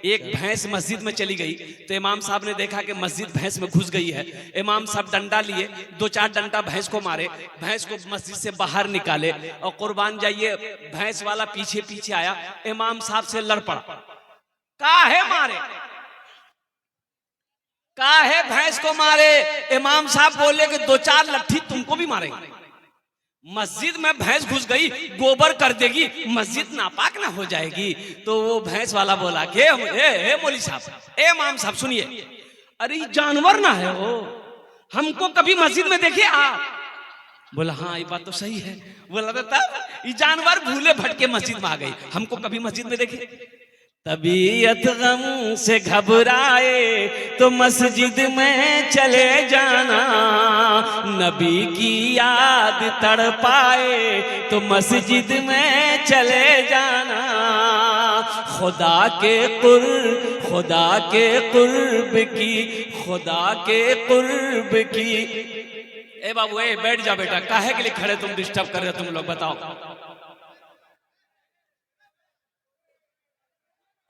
एक भैंस मस्जिद में चली गई तो इमाम साहब ने देखा कि मस्जिद भैंस में घुस गई है। इमाम साहब डंडा लिए, 2-4 डंडा भैंस को मारे, भैंस को मस्जिद से बाहर निकाले और कुर्बान जाइए भैंस वाला पीछे पीछे आया, इमाम साहब से लड़ पड़ा। काहे मारे, काहे भैंस को मारे? इमाम साहब बोले कि 2-4 लट्ठी तुमको भी मारेंगे। मस्जिद में भैंस घुस गई, गोबर कर देगी, मस्जिद नापाक ना हो जाएगी। तो वो भैंस वाला बोला कि ए मौलवी साहब, ए इमाम साहब सुनिए, अरे जानवर ना है वो, हमको कभी मस्जिद में देखे आप? बोला हाँ ये बात तो सही है। बोला तब ये जानवर भूले भटके मस्जिद में आ गई, हमको कभी मस्जिद में देखे? तबीयत गम से घबराए तो मस्जिद में चले जाना, नबी की याद तड़पाए तो मस्जिद में चले जाना। खुदा के कुर्ब की। ए बाबू ए बैठ जा बेटा, काहे के लिए खड़े तुम, डिस्टर्ब कर रहे हो तुम लोग, बताओ।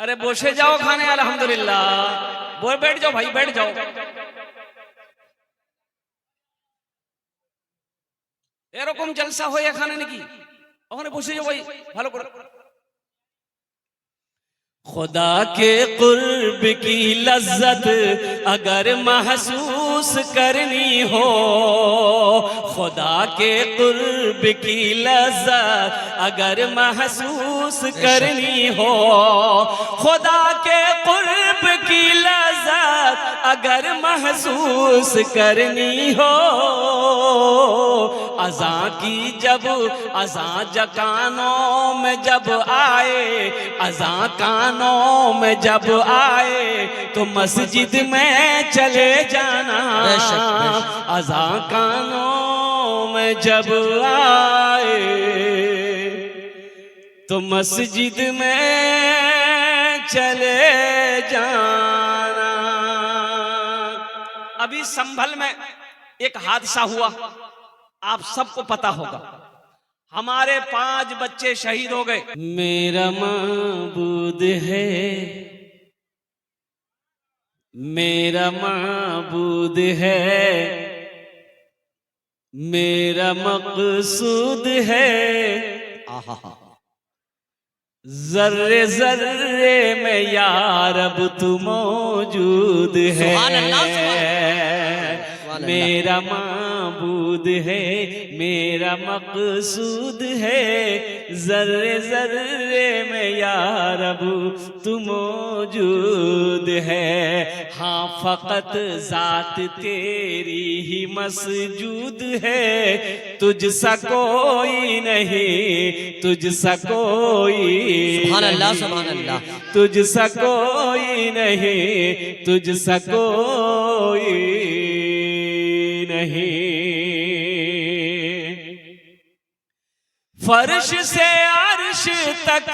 अरे बोसे जाओ खाने, अल्हम्दुलिल्लाह। बोल बैठ जाओ भाई, बैठ जाओ। एरकम जलसा हो या खाने की और बोसे जाओ भाई, ভালো করে। खुदा के कुर्ब की लज्जत अगर महसूस करनी हो, खुदा के कुर्ब की लज्जत अगर महसूस करनी हो, खुदा के कुर्ब की लज्जत अगर महसूस करनी हो, अज़ां की जब अज़ां जकानों में जब आए, अज़ां कानों में जब आए तो मस्जिद में चले जाना। अज़ां कानों में जब आए तो मस्जिद में चले जाना। अभी संभल में एक हादसा हुआ, आप सबको पता होगा, हमारे 5 बच्चे शहीद हो गए। मेरा माबूद है, मेरा माबूद है, मेरा मकसूद है, जर्रे जर्रे में या रब तू मौजूद है। मेरा माबूद है, मेरा मकसूद है, जर्रे जर्रे में या रब तू मौजूद है। हाँ फ़कत ज़ात तेरी ही मसजूद है, तुझसा कोई नहीं, तुझसा कोई, सुभान अल्लाह सुभान अल्लाह, तुझसा कोई नहीं, तुझसा कोई नहीं। फर्श से अर्श तक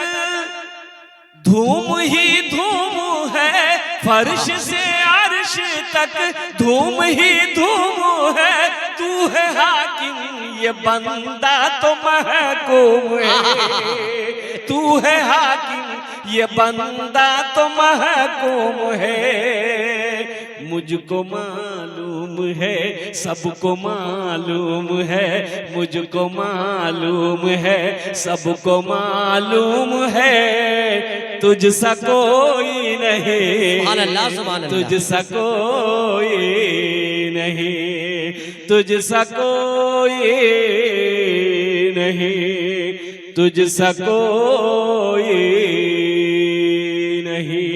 धूम ही धूम है, फर्श से अर्श तक धूम ही धूम है। तू है हाकिम ये बंदा तो महकूम है, तू है हाकिम ये बंदा तो महकूम है। मुझको मालूम है, सबको मालूम है, मुझको मालूम है, सबको मालूम है, तुझसा कोई नहीं, सुभान अल्लाह सुभान अल्लाह, तुझसा कोई नहीं, तुझसा कोई नहीं, तुझसा कोई नहीं।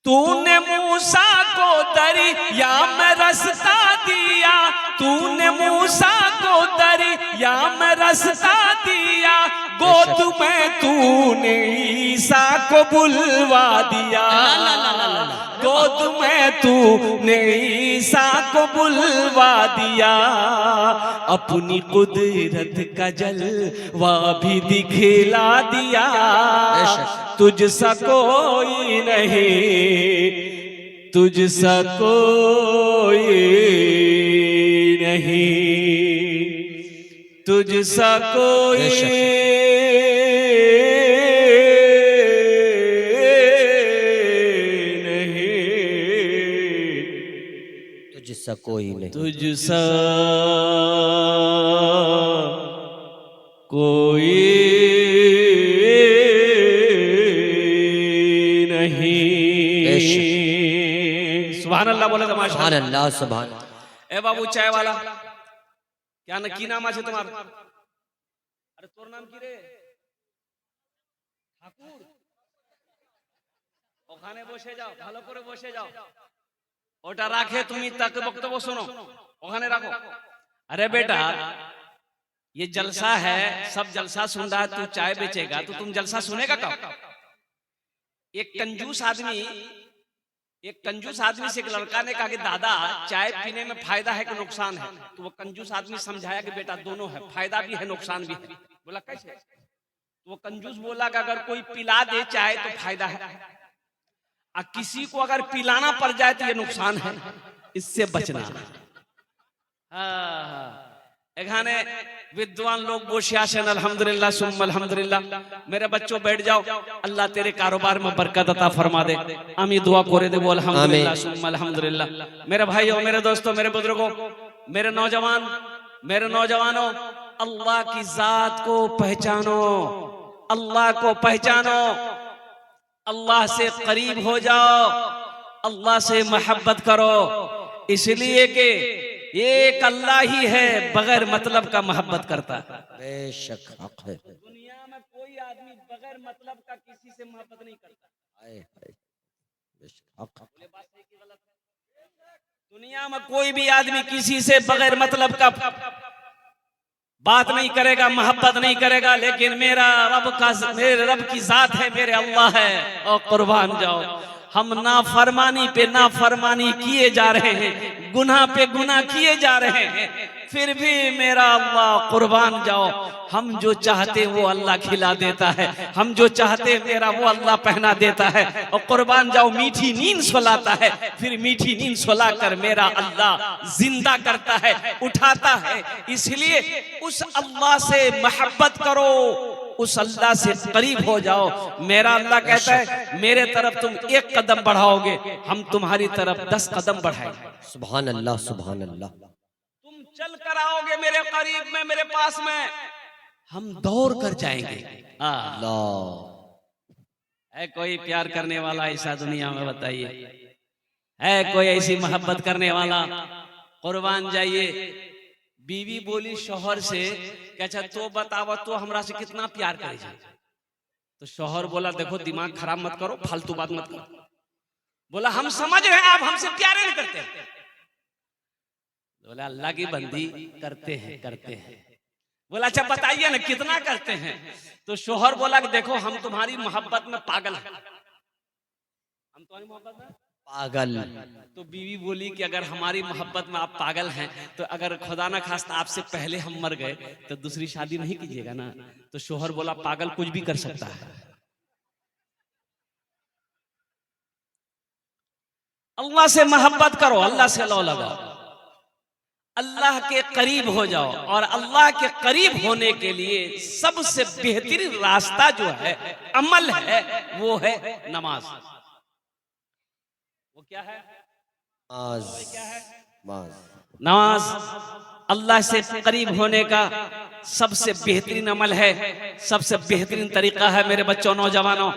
तूने मूसा को दरिया में रास्ता दिया, तूने मूसा को दरिया में रास्ता दिया, गोद में तूने ईसा को बुलवा दिया, गोद में तूने ईसा को बुलवा दिया। अपनी कुदरत का जलवा भी दिखला दिया, तुझसा कोई नहीं, तुझसा कोई नहीं, तुझसा कोई ऐसा कोई नहीं, तुझसा कोई नहीं। सुभान अल्लाह बोले तो माशाअल्लाह। सुभान अल्लाह सुभान। ए बाबू चाय वाला, क्या न की नाम আছে তোমার? আরে তোর নাম কি রে? ঠাকুর। ওখানে বসে যাও, ভালো করে বসে যাও। ওটা রাখে তুমি তাকে বক্তব্য শোনো, ওখানে রাখো। अरे बेटा ये जलसा है, सब जलसा सुन रहा है, तू चाय बेचेगा तो तुम जलसा सुनेगा कब? एक कंजूस आदमी से एक लड़का ने कहा कि दादा चाय पीने में फायदा है कि नुकसान है? तो वो कंजूस आदमी समझाया कि बेटा दोनों है, फायदा भी है नुकसान भी है। बोला कैसे? तो वो कंजूस बोला कि अगर कोई पिला दे चाय तो फायदा है, और किसी को अगर पिलाना पड़ जाए तो ये नुकसान है, इससे बचना। এখানে विद्वान लोग বসে আছেন, अल्हम्दुलिल्लाह सुम्मा अल्हम्दुलिल्लाह। मेरे बच्चों बैठ जाओ, अल्लाह तेरे कारोबार में बरकत अता फरमा दे। आमी दुआ करे देबो अल्हम्दुलिल्लाह सुम्मा अल्हम्दुलिल्लाह। मेरे भाइयों, मेरे दोस्तों, मेरे बुजुर्गों, मेरे नौजवानों, अल्लाह की जात को पहचानो, अल्लाह को पहचानो, अल्लाह से करीब हो जाओ, अल्लाह से मोहब्बत करो, इसलिए कि एक अल्लाह ही है बगैर मतलब का मोहब्बत करता है। बेशक हक है। दुनिया में कोई आदमी बगैर मतलब का किसी से मोहब्बत नहीं करता। बेशक हक। दुनिया में कोई भी आदमी किसी से बगैर मतलब का बात नहीं करेगा, मोहब्बत नहीं करेगा। लेकिन मेरे रब की जात है, मेरे अल्लाह है, और कुर्बान जाओ, हम नाफरमानी पे नाफरमानी किए जा रहे हैं, गुनाह पे गुनाह किए जा रहे हैं, फिर भी मेरा अल्लाह कुर्बान जाओ, हम जो चाहते वो अल्लाह खिला देता है, हम जो चाहते मेरा वो अल्लाह पहना देता है। और कुर्बान जाओ, मीठी नींद सुलाता है, फिर मीठी नींद सुला कर मेरा अल्लाह जिंदा करता है, उठाता है। इसलिए उस अल्लाह से मोहब्बत करो, उस अल्लाह से करीब हो जाओ। मेरा अल्लाह कहता है मेरे तरफ तुम एक कदम बढ़ाओगे, हम तुम्हारी तरफ 10 कदम बढ़ाएंगे। सुभान अल्लाह सुभान अल्लाह। तुम चल कर आओगे मेरे करीब में, मेरे पास में, हम दौड़ कर जाएंगे। अल्लाह है कोई प्यार करने वाला ऐसा दुनिया में? बताइए, है कोई ऐसी मोहब्बत करने वाला? कुर्बान जाइए। बीवी बोली शौहर से कि अच्छा तो बताओ तो हमरा से कितना प्यार करे जाए? तो शौहर बोला देखो दिमाग खराब मत करो, फालतू बात मत करो। बोला हम समझ रहे हैं आप हमसे प्यार नहीं करते। बोला अल्लाह की बंदी करते हैं। बोला अच्छा बताइए ना कितना करते हैं? तो शौहर बोला कि देखो हम तुम्हारी मोहब्बत में पागल हैं, हम तुम्हारी मोहब्बत में पागल। तो बीवी बोली कि अगर हमारी मोहब्बत में आप पागल हैं तो अगर खुदा ना खास्ता आपसे पहले हम मर गए तो दूसरी शादी नहीं कीजिएगा ना? तो शौहर बोला पागल कुछ भी कर सकता है। अल्लाह से मोहब्बत करो, अल्लाह से लौ लगाओ, अल्लाह के करीब हो जाओ। और अल्लाह के करीब होने के लिए सबसे बेहतरीन रास्ता जो है, अमल है, वो है नमाज। वो क्या है? नमाज अल्लाह से करीब होने का सबसे बेहतरीन अमल है, सबसे बेहतरीन तरीका है। मेरे बच्चों, नौजवानों,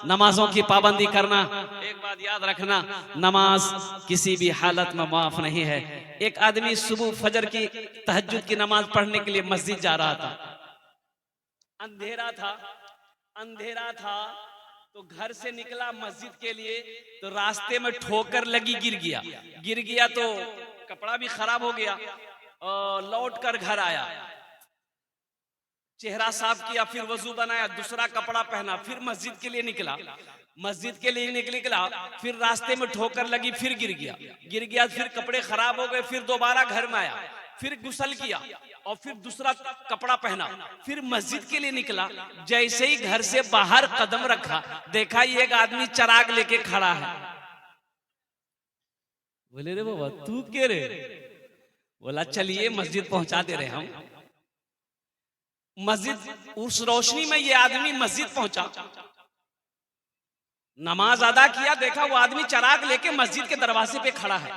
नमाजों की पाबंदी करना। एक बात याद रखना, नमाज किसी भी हालत में माफ नहीं है। एक आदमी सुबह फजर की तहज्जुद की नमाज पढ़ने के लिए मस्जिद जा रहा था। अंधेरा था तो घर से निकला मस्जिद के लिए, तो रास्ते में ठोकर लगी, गिर गया तो कपड़ा भी खराब हो गया। और लौट कर घर आया, चेहरा साफ किया, फिर वजू बनाया, दूसरा कपड़ा पहना, फिर मस्जिद के लिए निकला। फिर रास्ते में ठोकर लगी, फिर गिर गया, फिर कपड़े खराब हो गए, फिर दोबारा घर में आया, फिर गुस्ल किया और फिर दूसरा कपड़ा पहना, फिर मस्जिद के लिए निकला। जैसे ही घर से बाहर कदम रखा, देखा ये एक आदमी चिराग लेके खड़ा है। बोले रे बाबा तू के रे? बोला चलिए मस्जिद पहुंचा दे रहे हम। मस्जिद, उस रोशनी में ये आदमी मस्जिद पहुंचा, नमाज अदा किया, देखा वो आदमी चिराग लेके मस्जिद के दरवाजे पे खड़ा है।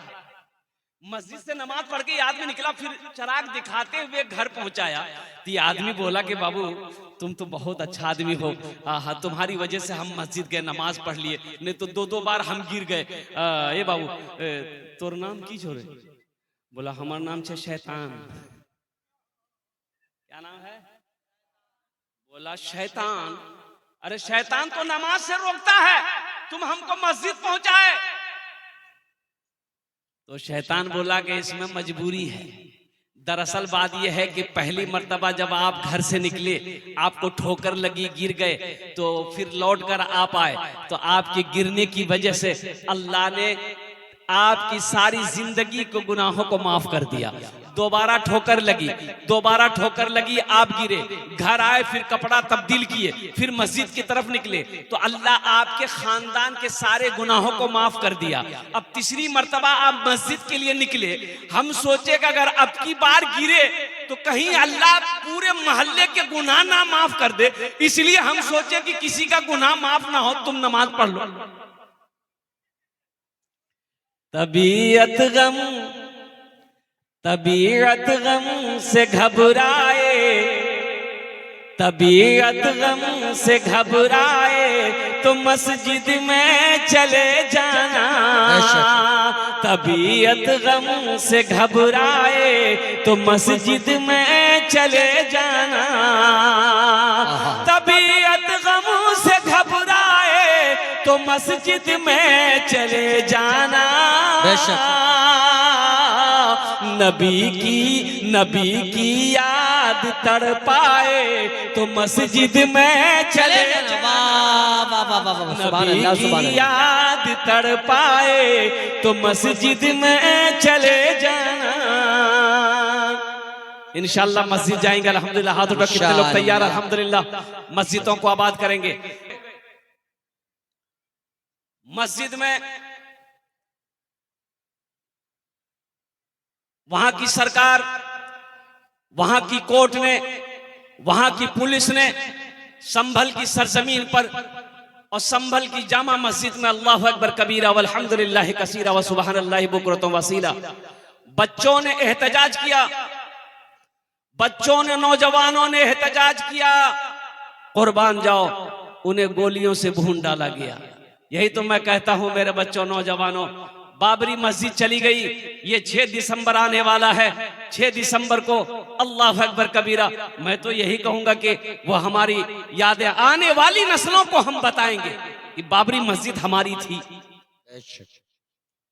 मस्जिद से नमाज पढ़ के ये आदमी निकला, फिर चिराग दिखाते हुए घर पहुंचाया। तो ये आदमी बोला कि बाबू तुम तो बहुत अच्छा आदमी हो, हाँ तुम्हारी वजह से हम मस्जिद गए, नमाज पढ़ लिए, नहीं तो दो दो बार हम गिर गए। ये बाबू तोर नाम की छोरे? बोला हमारा नाम है शैतान। क्या नाम है? बोला शैतान। अरे शैतान तो नमाज से रोकता है, तुम हमको मस्जिद पहुंचाए। तो शैतान बोला कि इसमें मजबूरी है। दरअसल बात यह है कि पहली मर्तबा जब आप घर से निकले, आपको ठोकर लगी, गिर गए, तो फिर लौट कर आप आए, तो आपके गिरने की वजह से अल्लाह ने आपकी सारी जिंदगी को गुनाहों को माफ कर दिया। दोबारा ठोकर लगी, आप गिरे, घर आए, फिर कपड़ा तब्दील किए, फिर मस्जिद की तरफ निकले, तो अल्लाह आपके खानदान के सारे गुनाहों को माफ कर दिया। अब तीसरी मर्तबा आप मस्जिद के लिए निकले, हम सोचे कि अगर अब की बार गिरे तो कहीं अल्लाह पूरे मोहल्ले के गुनाह ना माफ कर दे, इसलिए हम सोचे कि किसी का गुनाह माफ ना हो, तुम नमाज पढ़ लो। तबीयत गम से घबराए, तबीयत गम से घबराए तो मस्जिद में चले जाना। तबीयत गम से घबराए तो मस्जिद में चले जाना। तबीयत गम से घबराए तो मस्जिद में चले जाना। नबी की याद तड़पाए तो मस्जिद में चले जाना। नबी की याद तड़पाए तो मस्जिद में चले जाना। इंशाअल्लाह मस्जिद जाएंगे अल्हम्दुलिल्लाह। हाथ उठा, कितने लोग तैयार? अल्हम्दुलिल्लाह मस्जिदों को आबाद करेंगे। मस्जिद में वहां की सरकार, वहां की कोर्ट ने, वहां की पुलिस ने संभल की सरजमीन पर और संभल की जामा मस्जिद में अल्लाहु अकबर कबीरा वल्हम्दुलिल्लाहि कसीरा व सुबहानल्लाहि बुकरतम वसीला बच्चों ने एहतजाज किया, बच्चों ने, नौजवानों ने एहतजाज किया। कुर्बान जाओ, उन्हें गोलियों से भून डाला गया। यही तो मैं कहता हूं मेरे बच्चों, नौजवानों, बाबरी मस्जिद चली गई, ये 6 दिसंबर आने वाला है। 6 दिसंबर को अल्लाह अकबर कबीरा, मैं तो यही कहूंगा कि वो हमारी यादें आने वाली नस्लों को हम बताएंगे कि बाबरी मस्जिद हमारी थी।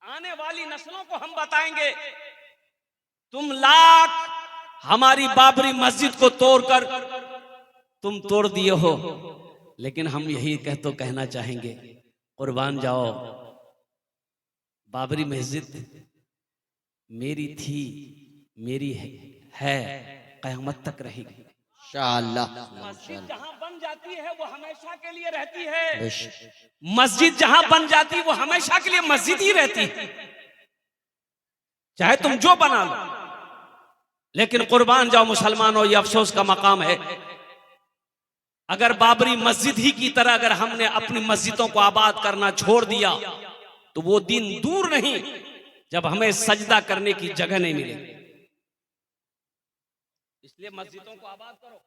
आने वाली नस्लों को हम बताएंगे, तुम लाख हमारी बाबरी मस्जिद को तोड़कर तुम तोड़ दिए हो, लेकिन हम यही कहना चाहेंगे, कुर्बान जाओ, बाबरी मस्जिद मेरी थी, मेरी है, क़यामत तक रहेगी इंशाअल्लाह। मस्जिद जहां बन जाती है वो हमेशा के लिए रहती है। मस्जिद जहां बन जाती है वो हमेशा के लिए मस्जिद ही रहती है, चाहे तुम जो बना लो। लेकिन कुर्बान जाओ मुसलमानों, ये अफसोस का मकाम है, अगर बाबरी मस्जिद ही की तरह अगर हमने अपनी मस्जिदों को आबाद करना छोड़ दिया तो वो दिन दूर नहीं जब हमें सजदा करने की जगह नहीं मिलेगी। इसलिए मस्जिदों को आबाद करो,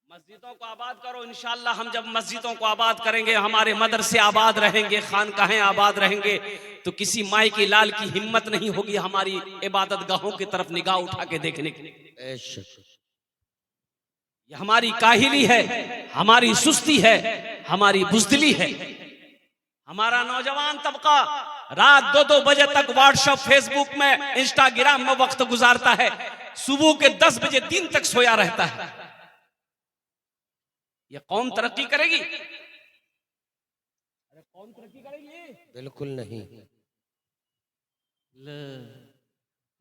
मस्जिदों को आबाद करो। इंशाअल्लाह हम जब मस्जिदों को आबाद करेंगे, हमारे मदरसे आबाद रहेंगे, खानकाहें आबाद रहेंगे, तो किसी माई की लाल की हिम्मत नहीं होगी हमारी इबादत गाहों की तरफ निगाह उठा के देखने की। ये हमारी काहिली है, हमारी सुस्ती है, हमारी बुज़दिली है। हमारा नौजवान तबका रात 2-2 बजे तक व्हाट्सएप, फेसबुक में, इंस्टाग्राम में वक्त गुजारता है, सुबह के 10 बजे दिन तक सोया रहता है। ये कौम तरक्की करेगी? अरे कौम तरक्की करेगी? बिल्कुल नहीं।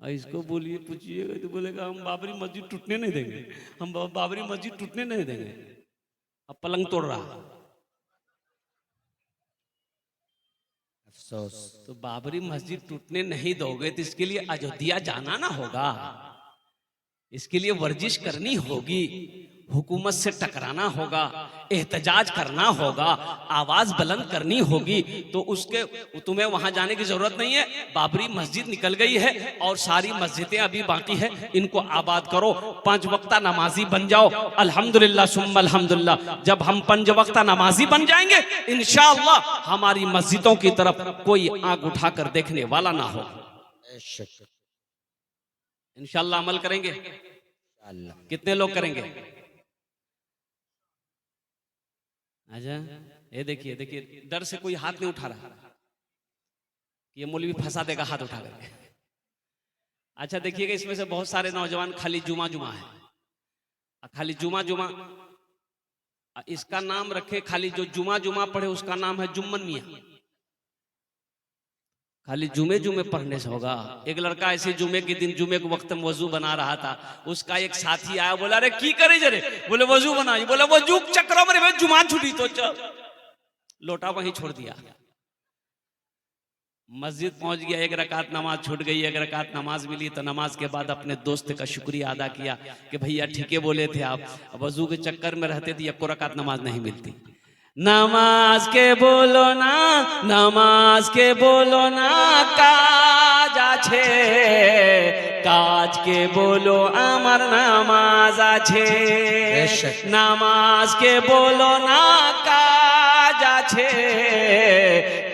इसको बोलिए, पूछिएगा तो बोलेगा हम बाबरी मस्जिद टूटने नहीं देंगे, हम बाबरी मस्जिद टूटने नहीं देंगे। अब पलंग तोड़ रहा, अफसोस। तो बाबरी मस्जिद टूटने नहीं दोगे तो इसके लिए अयोध्या जाना ना होगा, इसके लिए वर्जिश करनी होगी, हुकूमत से टकराना होगा, एहतजाज करना होगा, आवाज बुलंद करनी होगी, तो उसके तुम्हें वहां जाने की जरूरत नहीं है। बाबरी मस्जिद निकल गई है और सारी मस्जिदें अभी बाकी है, इनको आबाद करो, 5 वक्ता नमाजी बन जाओ। अल्हम्दुलिल्लाह सुम्मा अल्हम्दुलिल्लाह। जब हम 5 वक्ता नमाजी बन जाएंगे, इंशाअल्लाह हमारी मस्जिदों की तरफ कोई आंख उठाकर देखने वाला ना हो। बेशक इंशाअल्लाह अमल करेंगे। अल्लाह। कितने लोग करेंगे? अच्छा, ये देखिए देखिए, डर से कोई हाथ नहीं उठा रहा, ये मौलवी फंसा देगा हाथ उठा करके। अच्छा देखिएगा, इसमें से बहुत सारे नौजवान खाली जुमा जुमा है, खाली जुमा जुमा, इसका नाम रखे, खाली जो जुमा जुमा पढ़े उसका नाम है जुम्मन मियाँ। खाली जुमे जुमे पढ़ने से होगा। एक लड़का ऐसे जुमे के दिन, जुमे के वक्त में वजू बना रहा था, उसका एक साथी आया, बोला अरे की करे जरे, बोले वजू बना, बोले वजू चक्रों में जुमा छुटी तो चल, लोटा वहीं छोड़ दिया। मस्जिद पहुंच गया, 1 रकात नमाज छूट गई, 1 रकात नमाज मिली, तो नमाज के बाद अपने दोस्त का शुक्रिया अदा किया कि भैया ठीके बोले थे आप, वजू के चक्कर में रहते थे, 1 रकात नमाज नहीं मिलती। नमाज के बोलो ना, नमाज के बोलो ना, काज आछे, काज के बोलो আমার নামাজ আছে, নামাজ के बोलो ना, কাজ আছে,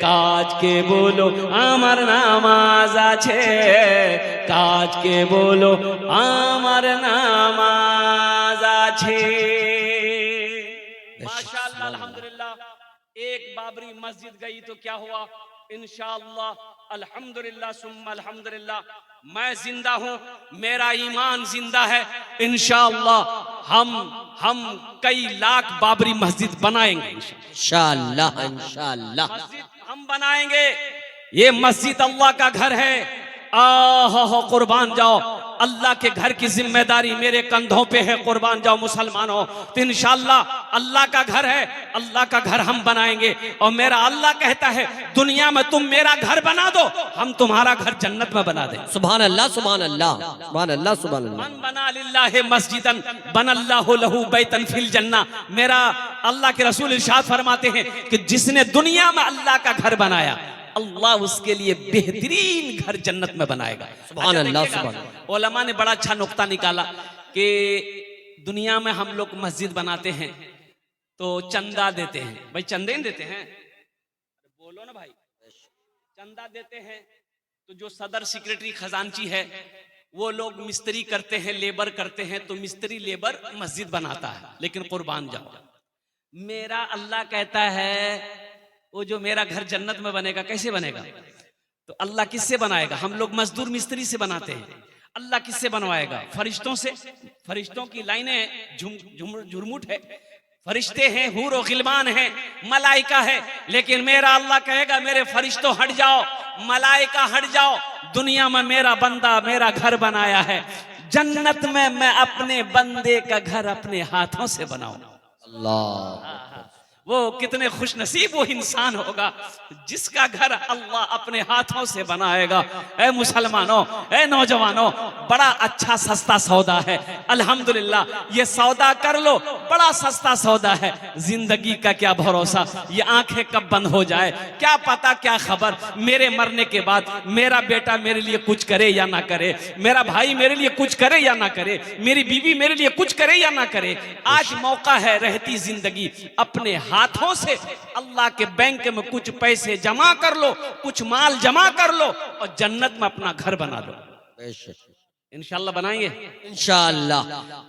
কাজ के बोलो আমার নামাজ আছে, কাজ के बोलो আমার নামাজ আছে। माशाअल्लाह अल्हम्दुलिल्लाह। एक बाबरी मस्जिद गई तो क्या हुआ? इंशाअल्लाह अल्हम्दुलिल्लाह सुम्मा अल्हम्दुलिल्लाह, मैं जिंदा हूं, मेरा ईमान जिंदा है। इंशाअल्लाह हम कई लाख बाबरी मस्जिद बनाएंगे इंशाअल्लाह इंशाअल्लाह। मस्जिद हम बनाएंगे। ये मस्जिद अल्लाह का घर है। आह कुर्बान जाओ, अल्लाह के घर की जिम्मेदारी मेरे कंधों पे है। कुर्बान जाओ मुसलमानों। तो इंशाअल्लाह अल्लाह का घर है, अल्लाह का घर हम बनाएंगे। और मेरा अल्लाह कहता है दुनिया में तुम मेरा घर बना दो, हम तुम्हारा घर जन्नत में बना दें। सुभान अल्लाह सुभान अल्लाह सुभान अल्लाह सुभान अल्लाह। मन बना लिल्लाहि मस्जिदन बनल्लाहु लहू बैतन फिल जन्ना। मेरा अल्लाह के रसूल इरशाद फरमाते हैं कि जिसने दुनिया में अल्लाह का घर बनाया, अल्लाह उसके लिए बेहतरीन घर जन्नत में बनाएगा। सुभान अल्लाह सुभान अल्लाह। उलमा ने बड़ा अच्छा नुक्ता निकाला कि दुनिया में हम लोग मस्जिद बनाते हैं तो चंदा देते हैं। भाई चंदे नहीं देते हैं, बोलो ना भाई, चंदा देते हैं तो जो सदर सेक्रेटरी खजांची है वो लोग मिस्त्री करते हैं, लेबर करते हैं, तो मिस्त्री लेबर मस्जिद बनाता है। लेकिन कुर्बान जाओ, मेरा अल्लाह कहता है वो जो मेरा घर जन्नत में बनेगा, कैसे बनेगा? तो अल्लाह किससे बनाएगा? हम लोग मजदूर मिस्त्री से बनाते हैं, अल्लाह किससे बनवाएगा? फरिश्तों से। फरिश्तों की लाइनें झुरमुट है, फरिश्ते हैं, हूर और गिलमान है, मलाइका है। लेकिन मेरा अल्लाह कहेगा मेरे फरिश्तों हट जाओ, मलाइका हट जाओ, दुनिया में मेरा बंदा मेरा घर बनाया है, जन्नत में मैं अपने बंदे का घर अपने हाथों से बनाऊं। अल्लाह, वो कितने खुश नसीब वो इंसान होगा जिसका घर अल्लाह अपने हाथों से बनाएगा। ऐ मुसलमानों, ऐ नौजवानों, बड़ा अच्छा सस्ता सौदा है। अल्हम्दुलिल्लाह, ये सौदा कर लो, बड़ा सस्ता सौदा है। जिंदगी का क्या भरोसा, ये आंखें कब बंद हो जाए, क्या पता, क्या खबर, मेरे मरने के बाद मेरा बेटा मेरे लिए कुछ करे या ना करे, मेरा भाई मेरे लिए कुछ करे या ना करे, मेरी बीवी मेरे लिए कुछ करे या ना करे। आज मौका है, रहती जिंदगी, अपने हाथों से अल्लाह के बैंक में कुछ पैसे जमा कर लो, कुछ माल जमा कर लो और जन्नत में अपना घर बना लो। इंशाअल्लाह बनाएंगे इंशाअल्लाह।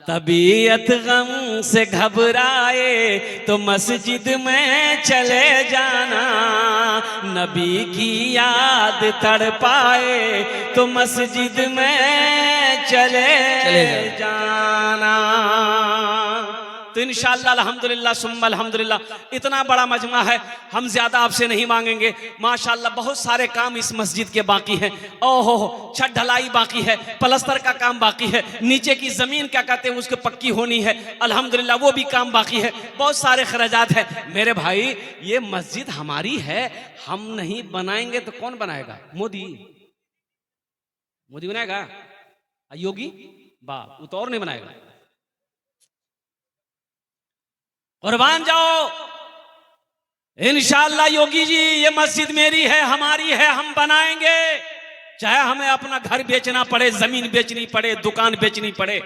तबीयत गम से घबराए तो मस्जिद में चले जाना, नबी की याद तड़पाए तो मस्जिद में चले जाना। तो इंशाअल्लाह अल्हम्दुलिल्लाह सुम्मा अल्हम्दुलिल्लाह, इतना बड़ा मजमा है, हम ज्यादा आपसे नहीं मांगेंगे। माशाअल्लाह बहुत सारे काम इस मस्जिद के बाकी हैं। ओहो, छत ढलाई बाकी है, प्लास्टर का काम बाकी है, नीचे की जमीन क्या कहते हैं उसको पक्की होनी है, अल्हम्दुलिल्लाह वो भी काम बाकी है, बहुत सारे खर्चात है। मेरे भाई, ये मस्जिद हमारी है, हम नहीं बनाएंगे तो कौन बनाएगा? मोदी बनाएगा? योगी बा, वो तो और नहीं बनाएगा। कुर्बान जाओ। इंशाअल्लाह योगी जी ये मस्जिद मेरी है, हमारी है, हम बनाएंगे, चाहे हमें अपना घर बेचना पड़े, जमीन बेचनी पड़े, दुकान बेचनी पड़े,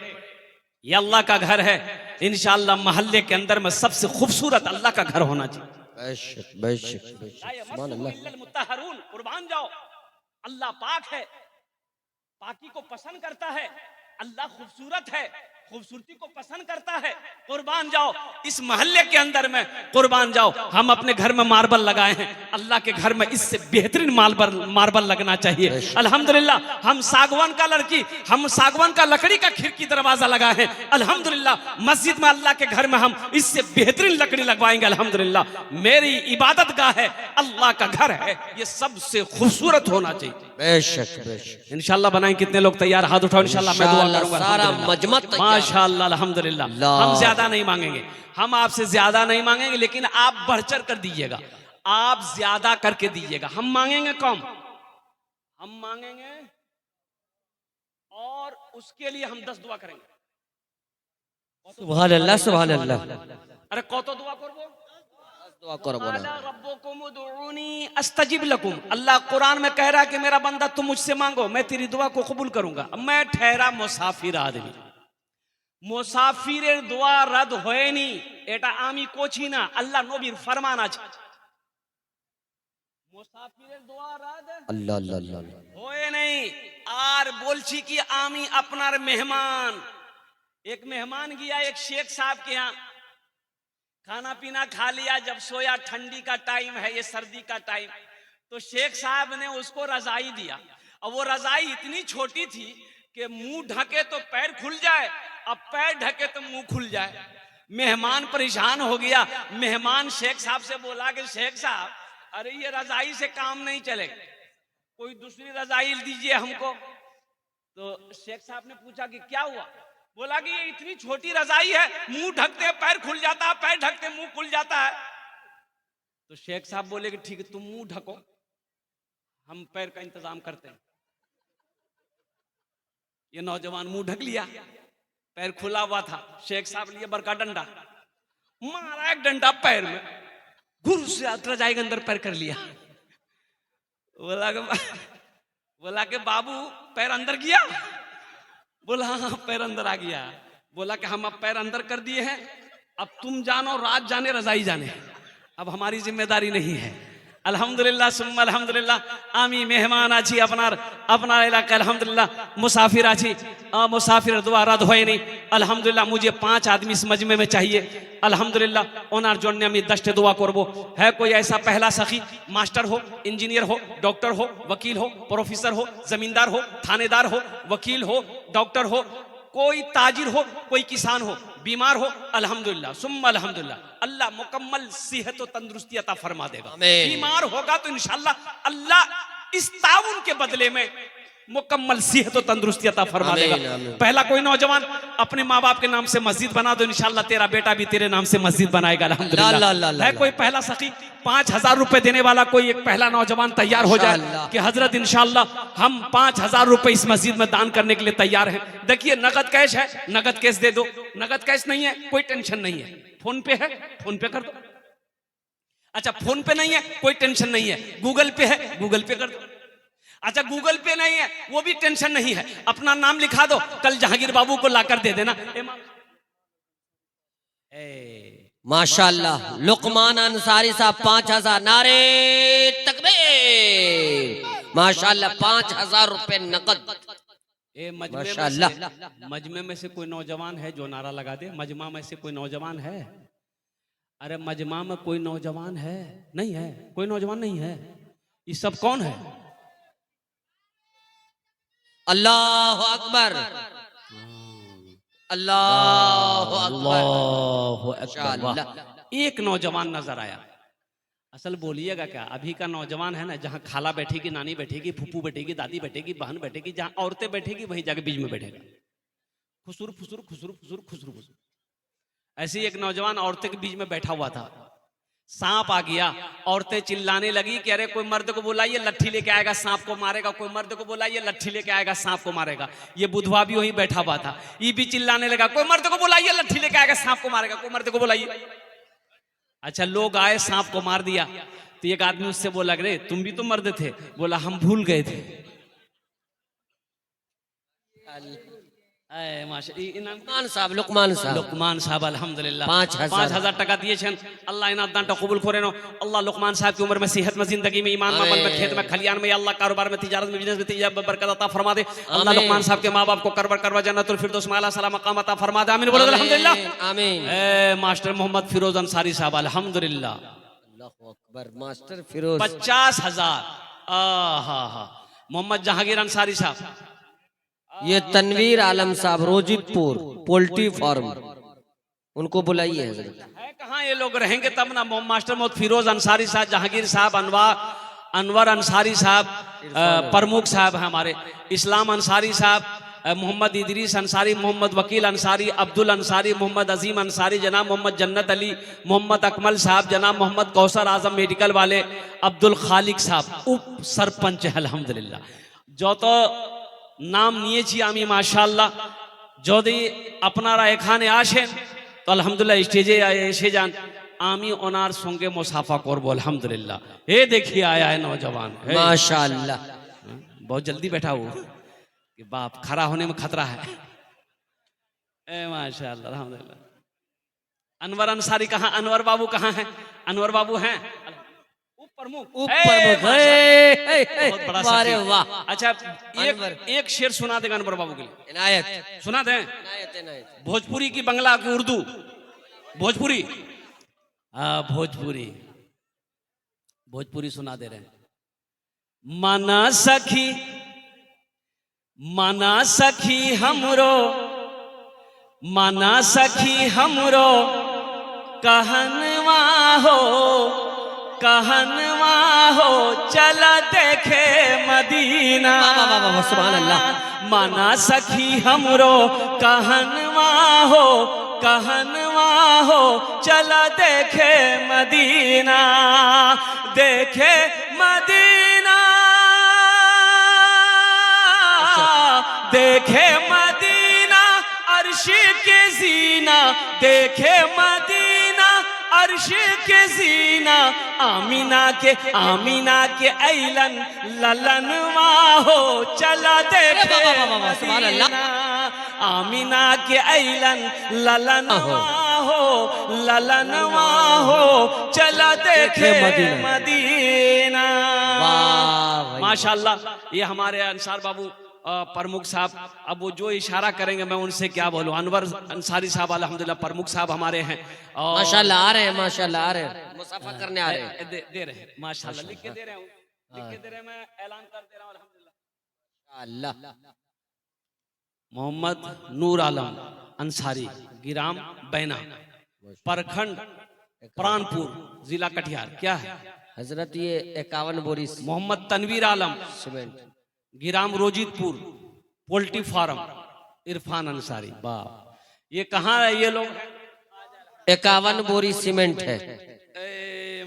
ये अल्लाह का घर है। इंशाअल्लाह मोहल्ले के अंदर में सबसे खूबसूरत अल्लाह का घर होना चाहिए। बेशक बेशक बेशक सुभान अल्लाह। मुत्तहरून, कुर्बान जाओ। अल्लाह पाक है, पाकी को पसंद करता है। अल्लाह खूबसूरत है, खूबसूरती को पसंद करता है। कुर्बान जाओ। इस मोहल्ले के अंदर में कुर्बान जाओ, हम अपने घर में मार्बल लगाए हैं, अल्लाह के घर में इससे बेहतरीन मार्बल लगना चाहिए। अल्हम्दुलिल्लाह हम सागवान का लकड़ी का खिड़की दरवाजा लगाए हैं। अल्हम्दुलिल्लाह मस्जिद में अल्लाह के घर में हम इससे बेहतरीन लकड़ी लगवाएंगे। अल्हम्दुलिल्लाह मेरी इबादत गाह है, अल्लाह का घर है, ये सबसे खूबसूरत होना चाहिए। बेशक बेशक इंशाल्लाह बनाएं। कितने लोग तैयार? हाथ उठाओ। इंशाल्लाह मैं दुआ करूंगा। सारा मजमा तैयार। माशाअल्लाह अल्हम्दुलिल्लाह। हम ज्यादा नहीं मांगेंगे, हम आपसे ज्यादा नहीं मांगेंगे, लेकिन आप बढ़ चढ़ कर दीजिएगा, आप ज्यादा करके दीजिएगा। हम मांगेंगे कम, हम मांगेंगे और उसके लिए हम 10 दुआ करेंगे। सुभान अल्लाह सुभान अल्लाह। अरे कत दुआ करबो? दुआ करो बोला। रब्बुकुम उदउनी अस्तजिब लकुम। अल्लाह कुरान में कह रहा है कि मेरा बंदा तुम मुझसे मांगो, मैं तेरी दुआ को कबूल करूंगा। मैं ठहरा मुसाफिर आदमी, मुसाफिरेर दुआ रद्द হয়নি, এটা আমি কোছি না, আল্লাহ নবীর ফরমান আছে। মুসাফিরের দোয়া রদ अल्लाह अल्लाह अल्लाह। হয় नहीं। আর বলছি কি আমি আপনার মেহমান। एक मेहमान गया एक शेख साहब के यहाँ, खाना पीना खा लिया, जब सोया, ठंडी का टाइम है, ये सर्दी का टाइम, तो शेख साहब ने उसको रजाई दिया। और वो रजाई इतनी छोटी थी कि मुंह ढके तो पैर खुल जाए, अब पैर ढके तो मुंह खुल जाए। मेहमान परेशान हो गया। मेहमान शेख साहब से बोला कि शेख साहब, अरे ये रजाई से काम नहीं चलेगा, कोई दूसरी रजाई दीजिए हमको। तो शेख साहब ने पूछा कि क्या हुआ? बोला कि ये इतनी छोटी रजाई है, मुंह ढकते पैर खुल जाता है, पैर ढकते मुंह खुल जाता है। तो शेख साहब बोले कि ठीक है, तुम मुंह ढको, हम पैर का इंतजाम करते हैं। ये नौजवान मुंह ढक लिया, पैर खुला हुआ था। शेख साहब लिए बड़का डंडा मारा, एक डंडा पैर में, घुर से रजाई के अंदर पैर कर लिया। बोला कि बाबू पैर अंदर गया? बोला हाँ पैर अंदर आ गया। बोला कि हम अब पैर अंदर कर दिए हैं, अब तुम जानो, रात जाने, रजाई जाने, अब हमारी जिम्मेदारी नहीं है। अल्हम्दुलिल्लाह सुम्मा अल्हम्दुलिल्लाह। आमी मेहमान आछी अपना इलाका, अल्हम्दुलिल्लाह मुसाफिर आछी, मुसाफिर दुआ रद्द होए नहीं। अल्हम्दुलिल्लाह मुझे 5 आदमी इस मजमे में चाहिए। अल्हम्दुलिल्लाह ओनार जन्य আমি 10 दुआ करबो। है कोई ऐसा पहला सखी, मास्टर हो, इंजीनियर हो, डॉक्टर हो, वकील हो, प्रोफेसर हो, जमींदार हो, थानेदार हो, वकील हो, डॉक्टर हो, कोई ताजिर हो, कोई किसान हो, बीमार हो, अल्हम्दुलिल्लाह सुम्मा अल्हम्दुलिल्लाह, अल्लाह मुकम्मल सेहत और तंदुरुस्ती अता फरमा देगा। बीमार होगा तो इंशाअल्लाह अल्लाह इस ताउन के बदले में मुकम्मल सेहत और तंदुरुस्ती अता फरमा देगा। पहला कोई नौजवान अपने माँ बाप के नाम से मस्जिद बना दो, इंशाअल्लाह तेरा बेटा भी तेरे नाम से मस्जिद बनाएगा। अल्हम्दुलिल्लाह। है कोई पहला सखी 5000 रुपए देने वाला, कोई एक पहला नौजवान तैयार हो जाए कि हजरत इंशाअल्लाह हम 5000 रुपए इस मस्जिद में दान करने के लिए तैयार हैं। देखिए नगद कैश है, नगद कैश दे दो, नगद कैश नहीं है कोई टेंशन नहीं है, फोन पे है फोन पे कर दो। अच्छा फोन पे नहीं है कोई टेंशन नहीं है, गूगल पे है गूगल पे कर दो। अच्छा गूगल पे नहीं है वो भी टेंशन नहीं है, अपना नाम लिखा दो, कल जहांगीर बाबू को लाकर दे देना। माशाअल्लाह लुकमान अंसारी साहब 5000 नारे तकबीर। माशाअल्लाह 5000 रुपए नकद। मजमे में से कोई नौजवान है जो नारा लगा दे? मजमा में से कोई नौजवान है? अरे मजमा में कोई नौजवान है? नहीं है, कोई नौजवान नहीं है। ये सब कौन है? अल्लाह अकबर, अल्लाह अकबर। एक नौजवान नजर आया। असल बोलिएगा क्या, अभी का नौजवान है ना, जहाँ खाला बैठेगी, नानी बैठेगी, फूफू बैठेगी, दादी बैठेगी, बहन बैठेगी, जहाँ औरतें बैठेगी वहीं जाके बीच में बैठेगा, खुसुर फुसुर खुसुर फुसुर खुसुर फुसुर। ऐसे ही एक नौजवान औरतें के बीच में बैठा हुआ था, सांप आ गया, औरतें चिल्लाने लगी कि अरे कोई मर्द को बुलाइए लट्ठी लेके आएगा सांप को मारेगा, कोई मर्द को बुलाइए लट्ठी लेके आएगा सांप को मारेगा। ये बुधवा भी वहीं बैठा हुआ था, ये भी चिल्लाने लगा कोई मर्द को बुलाइए लट्ठी लेके आएगा सांप को मारेगा, कोई मर्द को बुलाइए। अच्छा, लोग आए, सांप को मार दिया, तो एक आदमी उससे बोला, रे तुम भी तो मर्द थे। बोला हम भूल गए थे। लुकमान साहब लुकमान साहब अल्हम्दुलिल्लाह 5,000 टका दिए छन। अल्लाह इना दान कबूल करे नो। अल्लाह लुकमान साहब की उम्र में, सेहत में, जिंदगी में, ईमान में, अमल में, खेत में, खलियान में, अल्लाह कारोबार में, तिजारत में, बिजनेस में बरकत अता फरमा दे। अल्लाह लुकमान साहब के माँ बाप को करवा जन्नतुल फिरदौस में आला सलाम मकाम अता फरमा दे। आमीन बोलो अल्हम्दुलिल्लाह। आमीन। मास्टर मोहम्मद फिरोज अंसारी साहब अल्हम्दुलिल्लाह अल्लाहु अकबर। मास्टर फिरोज 50,000। मोहम्मद जहांगीर अंसारी साहब, ये तनवीर आलम साहब रोजितपुर पोल्ट्री फार्म, उनको बुलाइए हजरत। है कहाँ ये लोग रहेंगे तब ना। मास्टर मोहम्मद फिरोज अंसारी साहब, जहांगीर साहब, अनवर अंसारी साहब, प्रमुख साहब हैं हमारे, इस्लाम अंसारी साहब, मोहम्मद इदरीस अंसारी, मोहम्मद वकील अंसारी, अब्दुल अंसारी, मोहम्मद अजीम अंसारी, जनाब मोहम्मद जन्नत अली, मोहम्मद अकमल साहब, जनाब मोहम्मद कौसर आजम मेडिकल वाले, अब्दुल खालिक साहब उप सरपंच है अल्हम्दुलिल्लाह। जो तो नाम নিয়েছি আমি মাশাআল্লাহ। যদি আপনারা এখানে আসেন তো আলহামদুলিল্লাহ স্টেজে এসে যান, আমি ওনার সঙ্গে মুসাফা করব अल्हम्दुलिल्लाह। ये देखिए आया है नौजवान, माशाअल्लाह। बहुत जल्दी बैठा हो कि बाप खड़ा होने में खतरा है। माशाअल्लाह अल्हम्दुलिल्लाह। अनवर अंसारी कहाँ, अनवर बाबू कहाँ हैं? अनवर बाबू हैं प्रमुख, बहुत बड़ा वारे वाह। अच्छा, एक शेर सुना देगा अनवर बाबू के लिए? इनायत सुना दें? इनायत इनायत। भोजपुरी की, बंगला की, उर्दू, भोजपुरी, भोजपुरी, भोजपुरी सुना दे रहे हैं। माना सखी हमरो, माना सखी हमरो कहनवा हो, चला देखे मदीना। सुभान अल्लाह। माना सखी हमरो कहनवा हो, चला देखे मदीना, देखे मदीना, देखे मदीना अर्श के जीना, देखे मदीना अर्श के जीना। आमीना के ऐलन ललनवा हो, चला देखे मदीना। आमीना के ऐलन ललनवा हो, चला देखे मदीना। माशाअल्लाह। ये हमारे अंसार बाबू प्रमुख साहब, अब वो जो इशारा करेंगे मैं उनसे क्या बोलूं। अनवर अंसारी साहब अल्हम्दुलिल्लाह प्रमुख साहब हमारे हैं। माशाअल्लाह आ रहे हैं, माशाअल्लाह आ रहे हैं, मुसाफा करने आ रहे हैं। दे रहे हैं माशाअल्लाह। लिख के दे रहे हूं, लिख के दे रहे हैं, मैं ऐलान कर दे रहा हूं अल्हम्दुलिल्लाह। मोहम्मद नूर आलम अंसारी, गिराम बैना, प्रखंड प्राणपुर, जिला कटिहार। क्या है हजरत? ये 51 बोरी मोहम्मद तनवीर आलम सीमेंट, गिराम रोजितपुर पोल्ट्री फार्म, इरफान अंसारी। बाप, ये कहाँ है ये लोग? 51 बोरी सीमेंट है।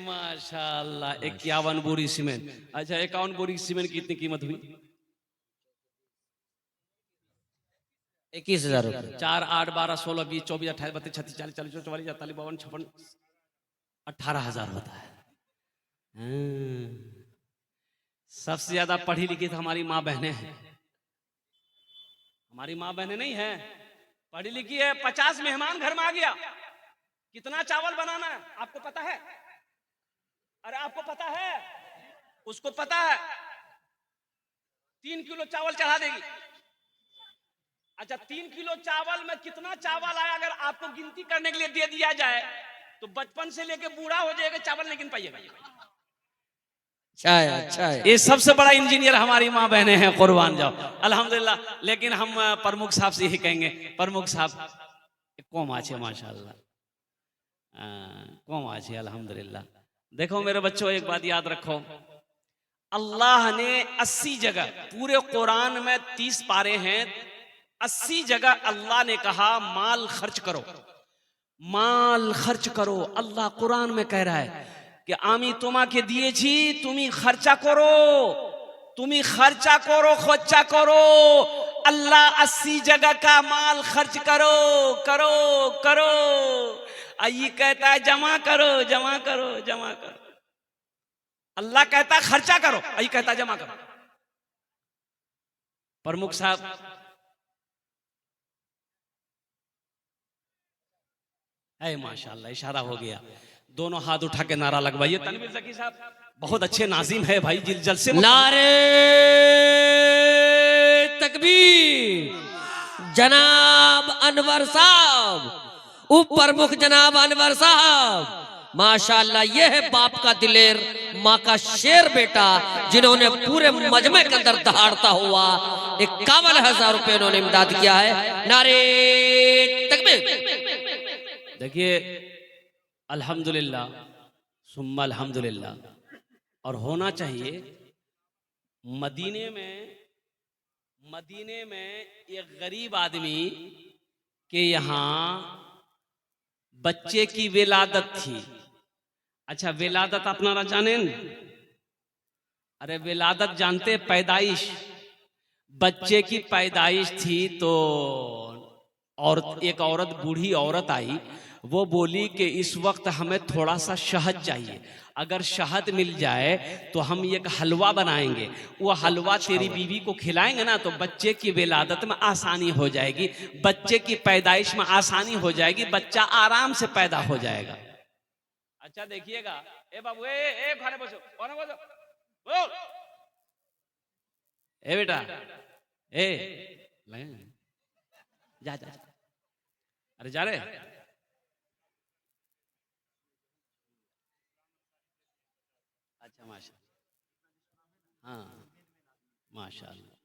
माशाअल्लाह 51 बोरी सीमेंट। अच्छा, 51 बोरी सीमेंट की कितनी कीमत हुई? 21,000 रुपये। 4, 8, 12, 16, 20, 24, 28, 32, 36, 40, 44, 44, 45, 52, 56, 18,000 होता है। सबसे ज्यादा पढ़ी लिखी तो हमारी माँ बहनें हैं। हमारी माँ बहनें नहीं है, पढ़ी लिखी है। 50 मेहमान घर में आ गया, कितना चावल बनाना है आपको पता है? अरे आपको पता है, उसको पता है। 3 किलो चावल चढ़ा देगी। अच्छा, 3 किलो चावल में कितना चावल आया अगर आपको गिनती करने के लिए दे दिया जाए तो बचपन से लेके बूढ़ा हो जाएगा, चावल नहीं गिन पाइएगा। अच्छा है। ये सबसे बड़ा इंजीनियर हमारी माँ बहनें हैं, कुर्बान जाओ अल्हम्दुलिल्लाह। लेकिन हम प्रमुख साहब से ही कहेंगे, प्रमुख साहब कौम आछे माशाअल्लाह, कौम आछे अल्हम्दुलिल्लाह। देखो मेरे बच्चों, एक बात याद रखो, अल्लाह ने 80 जगह, पूरे कुरान में 30 पारे हैं, 80 जगह अल्लाह ने कहा माल खर्च करो, माल खर्च करो। अल्लाह कुरान में कह रहा है कि आमी तुम्हें दिएছি, তুমি खर्चा करो, তুমি खर्चा करो, खोचा करो। अल्लाह 80 जगह का माल खर्च करो करो करो। ये कहता है जमा करो जमा करो जमा करो। अल्लाह कहता है खर्चा करो, ये कहता है जमा करो। प्रमुख साहब है, माशाल्लाह इशारा हो गया, दोनों हाथ उठा के नारा लगवाइए। तनवीर ज़की साहब बहुत अच्छे नाजिम है भाई, जलसे में नारे तकबीर। जनाब अनवर साहब, उप प्रमुख जनाब अनवर साहब, माशाल्लाह ये है बाप का दिलेर, माँ का शेर बेटा, जिन्होंने पूरे मजमे के अंदर दहाड़ता हुआ 51,000 रुपए उन्होंने इमदाद किया है। नारे तकबीर। देखिए अल्हम्दुलिल्लाह सुम्मा अल्हम्दुलिल्लाह। और होना चाहिए मदीने में एक गरीब आदमी के यहाँ बच्चे की विलादत थी। अच्छा विलादत अपना ना जाने, अरे विलादत जानते, पैदाइश, बच्चे की पैदाइश थी। तो और एक औरत, बूढ़ी औरत आई, वो बोली कि इस वक्त हमें थोड़ा सा शहद चाहिए, अगर शहद मिल जाए तो हम एक हलवा बनाएंगे, वो हलवा तेरी बीवी को खिलाएंगे ना तो बच्चे की विलादत में आसानी हो जाएगी, बच्चे की पैदाइश में आसानी हो जाएगी, बच्चा आराम से पैदा हो जाएगा। अच्छा देखिएगा, ए बाबू ए खाने बसो, कौन बसो बोल, ए बेटा ए जा जा, अरे जा रहे, अच्छा माशाल्लाह, हाँ माशाल्लाह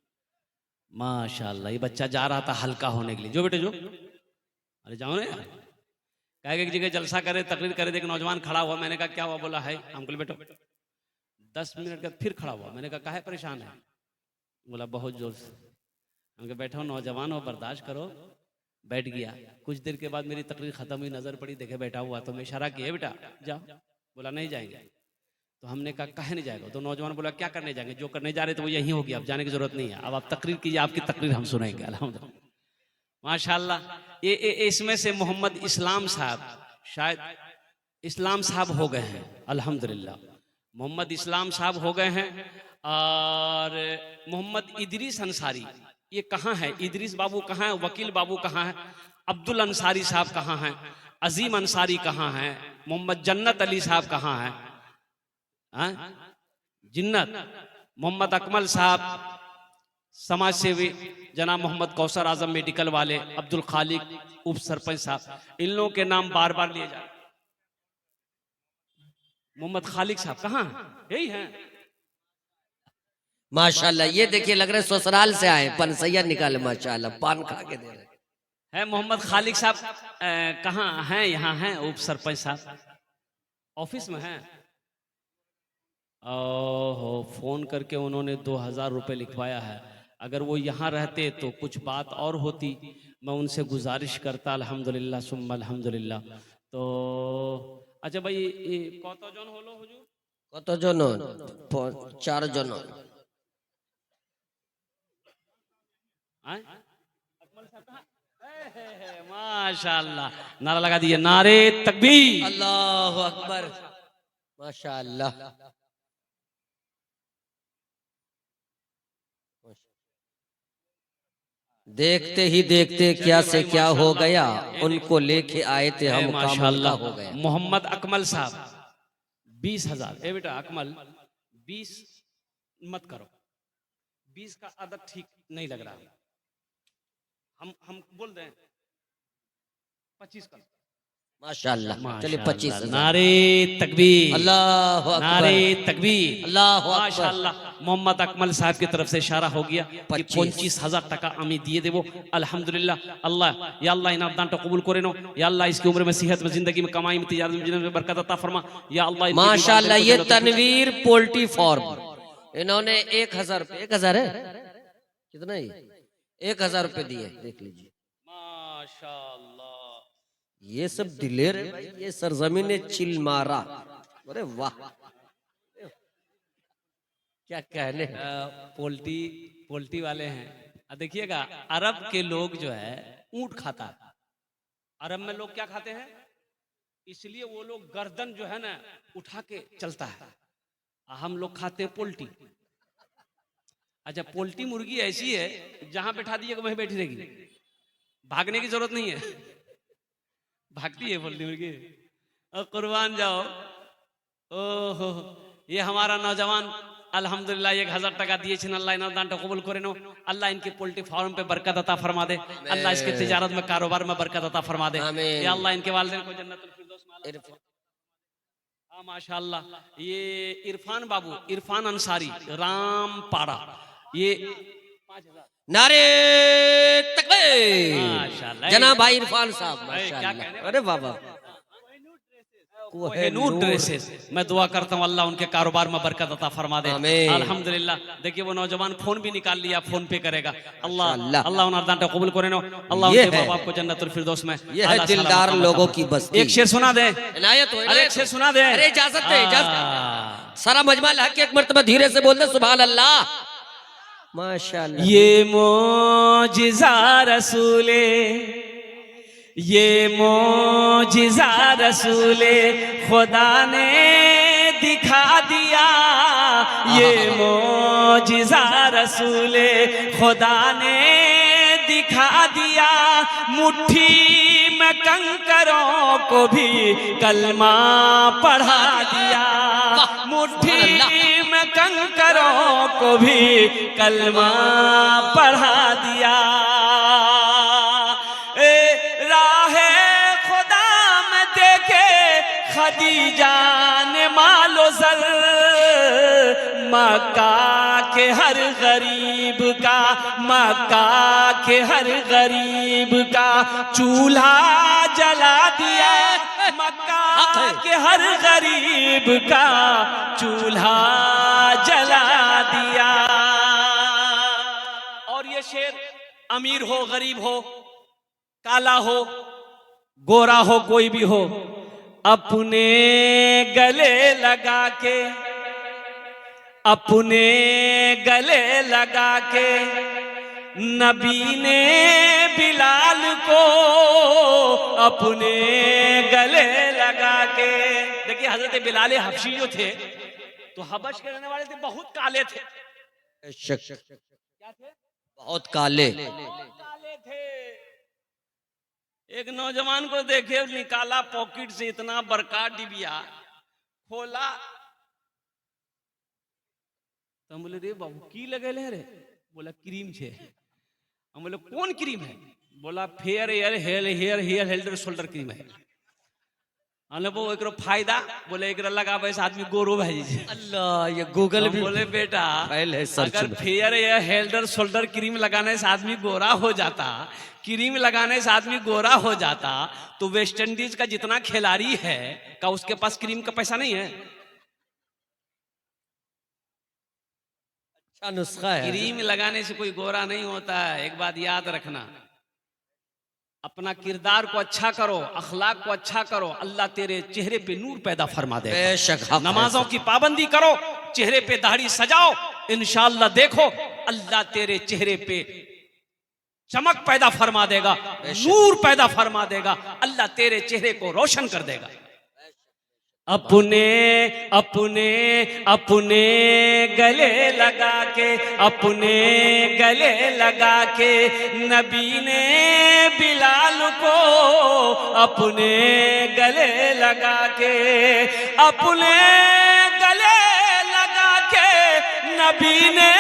माशाल्लाह। ये बच्चा जा रहा था हल्का होने के लिए, जो बेटे जो, अरे जाओ ना यार, कहे एक जगह जलसा करे, तकरीर करे, देख नौजवान खड़ा हुआ, मैंने कहा क्या हुआ, बोला है अंकल बेटो। 10 मिनट के फिर खड़ा हुआ, मैंने कहा काहे परेशान है, बोला बहुत जोर से। हमने बैठो नौजवान हो, बर्दाश्त करो। बैठ गया, कुछ देर के बाद मेरी तकरीर खत्म हुई, नजर पड़ी, देखे बैठा हुआ, तो मैं इशारा किया बेटा जाओ, बोला नहीं जाएंगे। तो हमने कहा काहे नहीं जाएगा, तो नौजवान बोला क्या करने जाएंगे, जो करने जा रहे तो वो यही होगी, अब जाने की जरूरत नहीं है, अब आप तकरीर कीजिए, आपकी तकरीर हम सुनेंगे। अल्हम्दुलिल्लाह माशाल्लाह। ये इसमें से मोहम्मद इस्लाम साहब, शायद इस्लाम साहब हो गए हैं, अल्हम्दुलिल्लाह मोहम्मद इस्लाम साहब हो गए हैं। और मोहम्मद इदरीस अंसारी, ये कहाँ है, इदरीस बाबू कहाँ है, वकील बाबू कहाँ है, अब्दुल अंसारी साहब कहाँ हैं, अजीम अंसारी कहाँ हैं, मोहम्मद जन्नत अली साहब कहाँ हैं, जिन्नत, मोहम्मद अकमल साहब समाज सेवी, जनाब मोहम्मद कौसर आजम मेडिकल वाले, अब्दुल खालिक उप सरपंच साहब, इन लोगों के नाम बार बार लिए जाए। मोहम्मद खालिक साहब कहाँ हैं, यही हैं माशाल्लाह। ये देखिए लग रहे ससुराल से आए, पनसैया निकाले माशाल्लाह, पान खा के दे रहे है। मोहम्मद खालिक साहब कहाँ हैं, यहाँ हैं उप सरपंच साहब, ऑफिस में हैं। ओहो, फोन करके उन्होंने 2000 रुपये लिखवाया है, अगर वो यहाँ रहते तो कुछ बात और होती, मैं उनसे गुजारिश करता। अल्हम्दुलिल्लाह सुम्मा अल्हम्दुलिल्लाह। तो अच्छा भाई कत जन हलो हुजूर, कत जन, 4 जन। माशाल्लाह, नारा लगा दिए, नारे तकबीर, अल्लाहु अकबर, माशाल्लाह। देखते ही देखते क्या से क्या हो गया, उनको लेके आए थे हम, माशाल्लाह हो गया। मोहम्मद अकमल साहब 20,000। ए बेटा अकमल 20 मत करो, 20 का आदत ठीक नहीं लग रहा, हम बोल रहे हैं 25 का, माशाल्लाह। चलिए 25। नारे तकबीर, अल्लाह अकबर, नारे तकबीर, अल्लाह अकबर। माशाल्लाह मोहम्मद अकमल साहब की तरफ से इशारा हो गया कि 25,000 টাকা আমি দিয়ে দেব। अल्हम्दुलिल्लाह, अल्लाह या अल्लाह इन दानটা कबूल করে नो, या अल्लाह इसकी उम्र में सेहत में जिंदगी में कमाई में तिजारत में बरकत अता फरमा, या अल्लाह। माशाल्लाह ये तनवीर पोल्ट्री फार्म, इन्होंने 1000 रुपये, 1000 है कितना, ही 1000 रुपये दिए, देख लीजिए माशाल्लाह। ये सब दिलेर है भाई, ये सरजमीन चिल मारा, अरे वाह क्या कहने। पोल्ट्री वाले हैं, देखिएगा अरब के लोग जो है ऊंट खाता है, अरब में लोग क्या खाते हैं, इसलिए वो लोग गर्दन जो है ना उठा के चलता है, हम लोग खाते हैं पोल्टी। अच्छा, पोल्टी मुर्गी ऐसी है जहां बैठा दीजिएगा वहीं बैठी रहेगी, भागने की जरूरत नहीं है, भागती है पोल्टी मुर्गी। और कुर्बान जाओ, ओहो, ये हमारा नौजवान अल्हम्दुलिल्लाह 1000 টাকা দিয়েছেন, अल्लाह इन्हें दान कबूल करे नो, अल्लाह इनके पोल्ट्री फार्म पे बरकत अता फरमा दे, अल्लाह इसके तिजारत में कारोबार में बरकत अता फरमा दे, या अल्लाह इनके वालिदैन को जन्नतुल फिरदौस में अता फरमा। हाँ माशाअल्लाह, ये इरफान बाबू, इरफान अंसारी, रामपाड़ा, ये 5000। नारे तकबीर, माशाअल्लाह, जनाब भाई इरफान साहब, क्या माशाअल्लाह। कहने, अरे बाबा, कोहिनूर ड्रेसेस, मैं दुआ करता हूँ अल्लाह उनके कारोबार में बरकत अता फरमा दे, अल्हम्दुलिल्लाह। देखिए वो नौजवान फोन भी निकाल लिया, फोन पे करेगा, अल्लाह अल्लाह उन्हें दान कबूल करे नो, अल्लाह उनके माँ बाप को जन्नतुल फिरदौस में, ये है दिलदार लोगों की बस्ती। एक शेर सुना दे, इनायत हो, अरे एक शेर सुना दे, अरे इजाजत दे, इजाजत। सारा मजमा हक एक मर्तबा धीरे से बोल दे, सुभान अल्लाह, माशाअल्लाह। ये मोजिज़ा रसूले, ये मोजिज़ा रसूले खुदा ने दिखा दिया, ये मोजिज़ा रसूले खुदा ने दिखा दिया, मुट्ठी में कंकरों को भी कलमा पढ़ा दिया, मुट्ठी में कंकरों को भी कलमा पढ़ा दिया। खदीजा ने मालो सर, मक्का के हर गरीब का, मक्का के हर गरीब का चूल्हा जला दिया, मक्का के हर गरीब का चूल्हा जला दिया। और ये शेर अमीर हो गरीब हो, काला हो गोरा हो, कोई भी हो, अपने गले लगा के, अपने गले लगा के नबी ने बिलाल को, अपने गले लगा के। देखिए हजरत बिलाल हबशी जो थे तो हबश के रहने वाले थे, बहुत काले थे, क्या थे, बहुत काले थे। एक नौजवान को देखे, निकाला पॉकेट से इतना बड़का डिबिया, खोला, तो हम बोले रे बाबू की लगे रे, बोला क्रीम छे। हम बोले कौन क्रीम है, बोला fair air hair helder shoulder cream है। हमने वो एक फायदा, बोले एक लगावे से आदमी गोरो भाई। अल्लाह, ये गूगल भी बोले बेटा सर्च अगर फेयर एयर हेल्डर शोल्डर क्रीम लगाने से आदमी गोरा हो जाता, क्रीम लगाने से आदमी गोरा हो जाता, तो वेस्ट इंडीज का जितना खिलाड़ी है का उसके पास क्रीम का पैसा नहीं है? अच्छा नुस्खा है, क्रीम लगाने से कोई गोरा नहीं होता है। एक बात याद रखना, अपना किरदार को अच्छा करो, अखलाक को अच्छा करो, अल्लाह तेरे चेहरे पे नूर पैदा फरमा देगा। बेशक। नमाजों की पाबंदी करो, चेहरे पे दाढ़ी सजाओ, इंशाअल्लाह देखो अल्लाह तेरे चेहरे पे चमक पैदा फरमा देगा, नूर पैदा फरमा देगा, अल्लाह तेरे चेहरे को रोशन कर देगा। अपने अपने अपने गले लगा के, अपने गले लगा के नबी ने बिलाल को, अपने गले लगा के, अपने गले लगा के नबी ने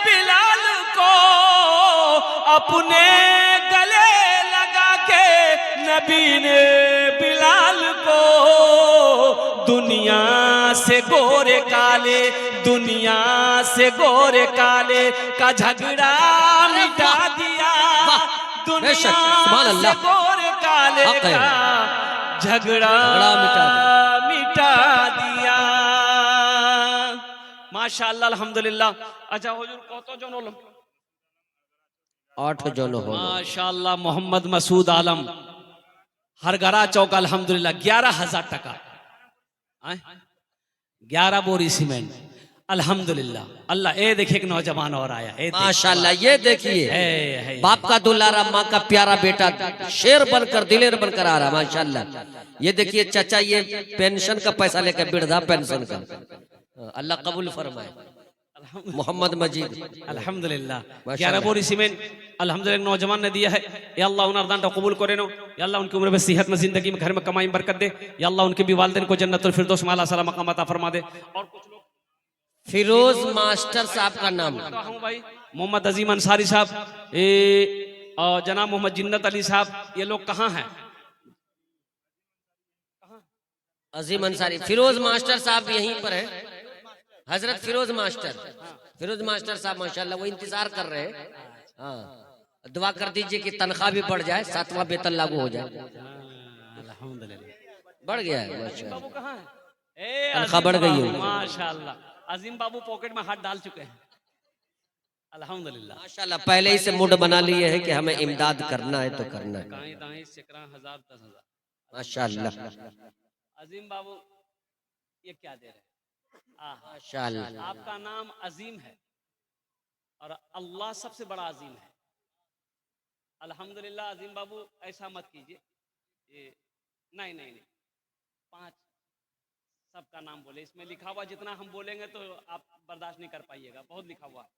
बिलाल को, अपने गले लगा के नबी ने बिलाल को, दुनिया से गोरे काले, दुनिया से गोरे काले का झगड़ा मिटा दिया, दुनिया से गोरे काले का झगड़ा मिटा दिया। माशाअल्लाह अल्हम्दुलिल्लाह। अच्छा हुजूर कत जन हलो? 8 जन हो। माशाअल्लाह। मोहम्मद मसूद आलम हरगरा चौक अल्हम्दुलिल्लाह 11,000 टका, 11 बोरी सीमेंट, अल्हम्दुलिल्लाह। अल्लाह, ये देखिए एक नौजवान और आया है, माशाल्लाह, ये देखिए है। बाप का दुलारा, माँ का प्यारा बेटा शेर बनकर दिलेर बनकर आ रहा, माशाल्लाह। ये देखिए चाचा, ये पेंशन का पैसा लेकर, वृद्धा पेंशन का, अल्लाह कबूल फरमाए। मोहम्मद मजीद, अल्हम्दुलिल्लाह। माशाल्लाह। 11 बोरी सीमेंट अल्हम्दुलिल्लाह नौजवान ने दिया है। या अल्लाह उन अरदान को कबूल करे नो। या अल्लाह उनकी उम्र में सेहत में, जिंदगी में, घर में कमाई में बरकत दे। या अल्लाह उनके भी वालिदैन को जन्नतुल फिरदौस में आला सला मकाम अता फरमा दे। और कुछ लोग फिरोज मास्टर साहब का नाम, हूँ भाई, मोहम्मद अजीम अंसारी साहब, और जनाब मोहम्मद जिन्नत अली साहब, ये लोग कहाँ हैं? अजीम अंसारी, फिरोज मास्टर साहब यहीं पर है, हजरत फिरोज मास्टर, फिरोज मास्टर साहब माशाल्लाह, वो इंतजार कर रहे हैं। हाँ, दुआ कर दीजिए कि तनख्वाह भी बढ़ जाए, 7वां वेतन लागू हो जाए। अल्हम्दुलिल्लाह। बढ़ गया है माशाल्लाह, बाबू कहाँ है? तनख्वाह बढ़ गई है। माशाल्लाह, अजीम बाबू पॉकेट में हाथ डाल चुके हैं। अल्हम्दुलिल्लाह माशाल्लाह, पहले ही से मूड बना लिए है कि हमें इमदाद करना है तो करना है। दाएं दाएं सिकरा 1000 10,000। माशाल्लाह अजीम बाबू ये क्या दे रहे हैं? माशाल्लाह, आपका नाम अजीम है और अल्लाह सबसे बड़ा अजीम है। अल्हम्दुलिल्लाह। अजीम बाबू ऐसा मत कीजिए, ये नहीं नहीं नहीं, 5 सबका नाम बोले, इसमें लिखा हुआ जितना हम बोलेंगे तो आप बर्दाश्त नहीं कर पाइएगा, बहुत लिखा हुआ है।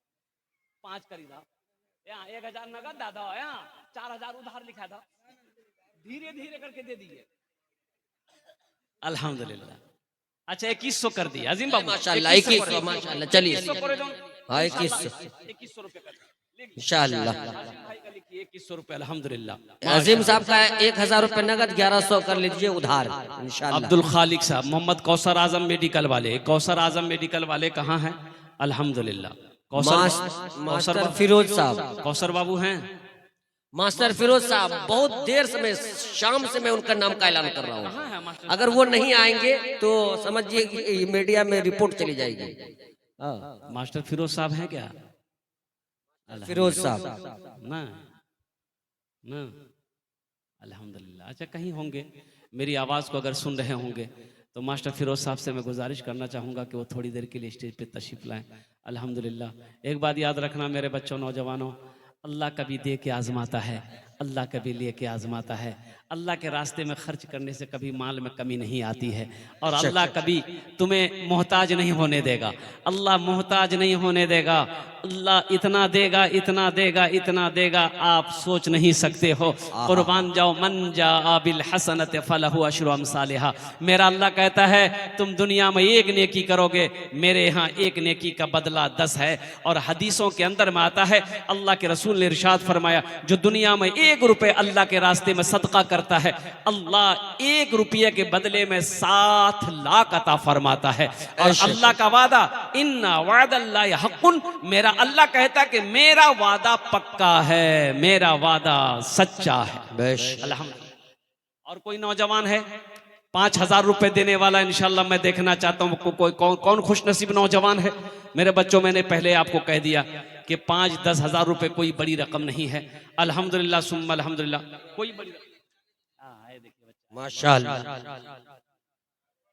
5 खरीदा, यहाँ 1000 नगद दादा, यहाँ 4000 उधार लिखा था, धीरे धीरे करके दे दिए। अल्हम्दुलिल्लाह। अच्छा 2100 कर दिया अजीम बाबू, माशाल्लाह 2100, माशाल्लाह। चलिए हाँ, 2100 रुपए कर इंशाल्लाह। 2100 रुपए अल्हम्दुलिल्लाह। अजीम साहब का 1000 रुपए नगद, 1100 कर लीजिए उधार इंशाल्लाह। अब्दुल खालिक साहब, मोहम्मद कौसर आजम मेडिकल वाले, कौसर आजम मेडिकल वाले कहाँ हैं? अल्हम्दुलिल्लाह। मास्टर फिरोज साहब, कौसर बाबू हैं। मास्टर फिरोज साहब, बहुत देर से मैं, शाम से मैं उनका नाम का ऐलान कर रहा हूँ। अगर वो नहीं आएंगे तो समझिए कि मीडिया में रिपोर्ट चली जाएगी। मास्टर फिरोज साहब हैं क्या? फिरोज साहब ना ना, अल्हम्दुलिल्लाह। अच्छा कहीं होंगे, मेरी आवाज़ को अगर सुन रहे होंगे तो मास्टर फिरोज साहब से मैं गुजारिश करना चाहूँगा कि वो थोड़ी देर के लिए स्टेज पे तशरीफ लाएं। अल्हम्दुलिल्लाह। एक बात याद रखना मेरे बच्चों, नौजवानों, अल्लाह कभी दे के आजमाता है, अल्लाह कभी ले के आजमाता है। अल्लाह के रास्ते में खर्च करने से कभी माल में कमी नहीं आती है, और अल्लाह कभी तुम्हें मोहताज नहीं होने देगा। अल्लाह मोहताज नहीं होने देगा। अल्लाह इतना देगा, इतना देगा, इतना देगा, आप सोच नहीं सकते हो। कुर्बान जाओ, मन जा बिल हसनत फलहु अशरु अमसालिहा। मेरा अल्लाह कहता है तुम दुनिया में एक नेकी करोगे, मेरे यहाँ एक नेकी का बदला 10 है। और हदीसों के अंदर में आता है, अल्लाह के रसूल ने इरशाद फरमाया, जो दुनिया में 1 रुपए अल्लाह के रास्ते में सदका करता है, अल्लाह 1 रुपये के बदले में 7 लाख अता फरमाता है। और अल्लाह का वादा, इन्ना वादल्लाहि हक़्क़ुन, मेरा अल्लाह कहता कि मेरा वादा पक्का है, मेरा वादा सच्चा है। अल्हम्दुलिल्लाह। और कोई नौजवान है 5000 रुपए देने वाला, इंशाल्लाह मैं देखना चाहता हूँ कोई कौन खुश नसीब नौजवान है। मेरे बच्चों, मैंने पहले आपको कह दिया कि 5-10 हजार रुपए कोई बड़ी रकम नहीं है। अल्हम्दुलिल्लाह सुम्मा अल्हम्दुलिल्लाह, कोई बड़ी माशाल्लाह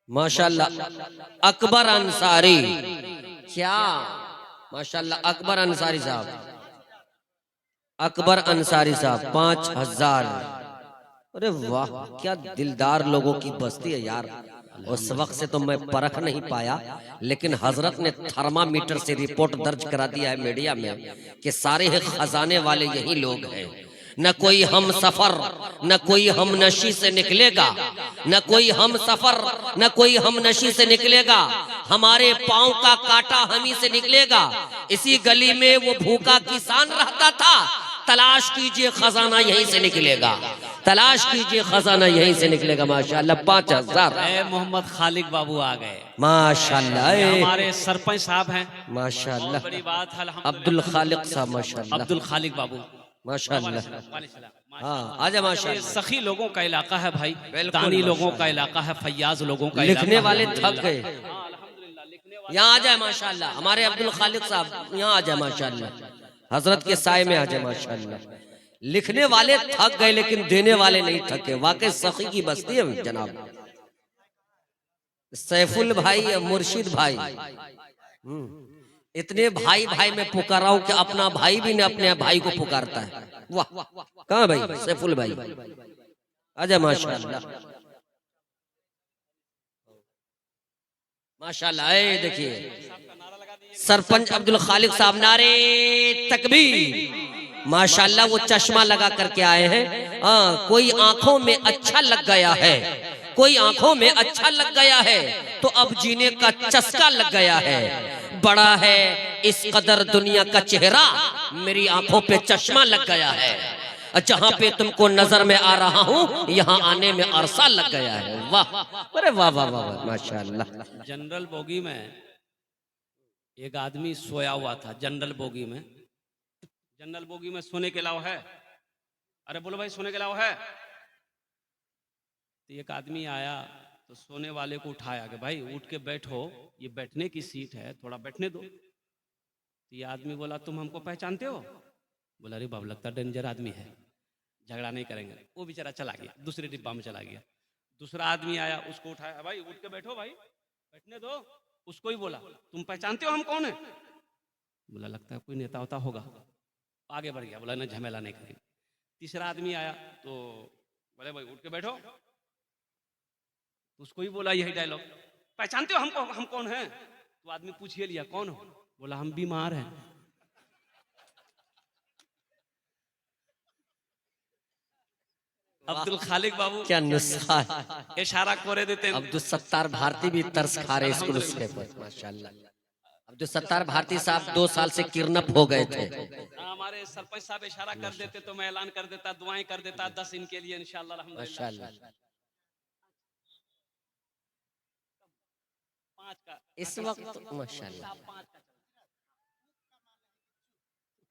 माशाल्लाह। अकबर अंसारी, क्या माशाल्लाह, अकबर अंसारी साहब, अकबर अंसारी साहब 5000। अरे वाह, क्या दिलदार लोगों की बस्ती है यार। उस वक्त से तो मैं परख नहीं पाया, लेकिन हजरत ने थर्मामीटर से रिपोर्ट दर्ज करा दिया है मीडिया में कि सारे खजाने वाले यही लोग हैं। न कोई हम सफर, न कोई हम नशी से निकलेगा, न कोई हम सफर, न कोई हम नशी से निकलेगा। हमारे पांव का कांटा हम ही से निकलेगा। इसी गली में वो भूखा किसान रहता था, तलाश कीजिए खजाना यहीं से निकलेगा, तलाश कीजिए खजाना यहीं से निकलेगा। माशाल्लाह 5000। मोहम्मद खालिक बाबू आ गए, माशाल्लाह। हमारे सरपंच साहब हैं, माशाल्लाह। बड़ी बात है। अब्दुल खालिक साहब, माशाल्लाह। अब्दुल खालिक बाबू, माशाल्लाह। हाँ, आजा माशाल्लाह। सखी लोगों का इलाका है भाई, दानी लोगों का इलाका है, फैयाज लोगों का लिखने वाले थक गए, यहाँ आ जाए माशाल्लाह। हमारे अब्दुल खालिक साहब यहाँ आ जाए माशाल्लाह, हजरत के साय में आ जाए माशाल्लाह। लिखने वाले थक गए लेकिन देने वाले नहीं थके। वाकई सखी की बस्ती है जनाब। सैफुल भाई, मुर्शिद भाई, इतने भाई भाई में पुकारा हूं कि अपना भाई भी ने अपने भाई को पुकारता है। वाह, कहाँ भाई सैफुल भाई, आजा। माशाल्लाह माशाल्लाह। ए देखिए सरपंच अब्दुल खालिक साहब, नारे तकबीर। माशाल्लाह वो चश्मा लगा करके आए हैं। कोई आंखों में अच्छा लग गया है, कोई आंखों में अच्छा लग गया है तो अब जीने का चस्का लग गया है। बड़ा है इस कदर दुनिया का चेहरा, मेरी आंखों पे चश्मा लग गया है। जहां पे तुमको नजर में आ रहा हूं यहां आने में अरसा लग गया है। वाह, अरे वाह वाह वाह, माशाल्लाह। जनरल बोगी में एक आदमी सोया हुआ था। जनरल बोगी में, जनरल बोगी में सोने के अलावा है? अरे बोलो भाई, सोने के अलावा है? तो एक आदमी आया तो सोने वाले को उठाया कि भाई उठ के बैठो, ये बैठने की सीट है, थोड़ा बैठने दो। तो ये आदमी बोला तुम हमको पहचानते हो? बोला अरे बाबू लगता डेंजर आदमी है, झगड़ा नहीं करेंगे। वो बेचारा चला गया, दूसरे डिब्बा में चला गया। दूसरा आदमी आया, उसको उठाया, भाई उठ के बैठो, भाई बैठने दो। उसको ही बोला तुम पहचानते हो हम कौन है? बोला लगता है कोई नेता होता होगा। आगे बढ़ गया, बोला ना झमेला नहीं करेंगे। तीसरा आदमी आया तो बोले भाई उठ के बैठो। उसको ही बोला यही डायलॉग, पहचानते हो हमको हम कौन हैं? तो आदमी पूछ लिया कौन हो? बोला हम बीमार हैं। अब्दुल खालिक बाबू क्या नुस्खा है, इशारा करे देते हैं। अब्दुल सत्तार भारती भी तरस खा रहे इसको नुस्खे पर, माशाल्लाह। अब्दुल सत्तार भारती साहब 2 साल से किडनैप हो गए थे। हमारे सरपंच साहब इशारा कर देते तो मैं ऐलान कर देता, दुआएं कर देता 10 इनके लिए इंशाअल्लाह माशाल्लाह। 5 का इस वक्त माशाल्लाह,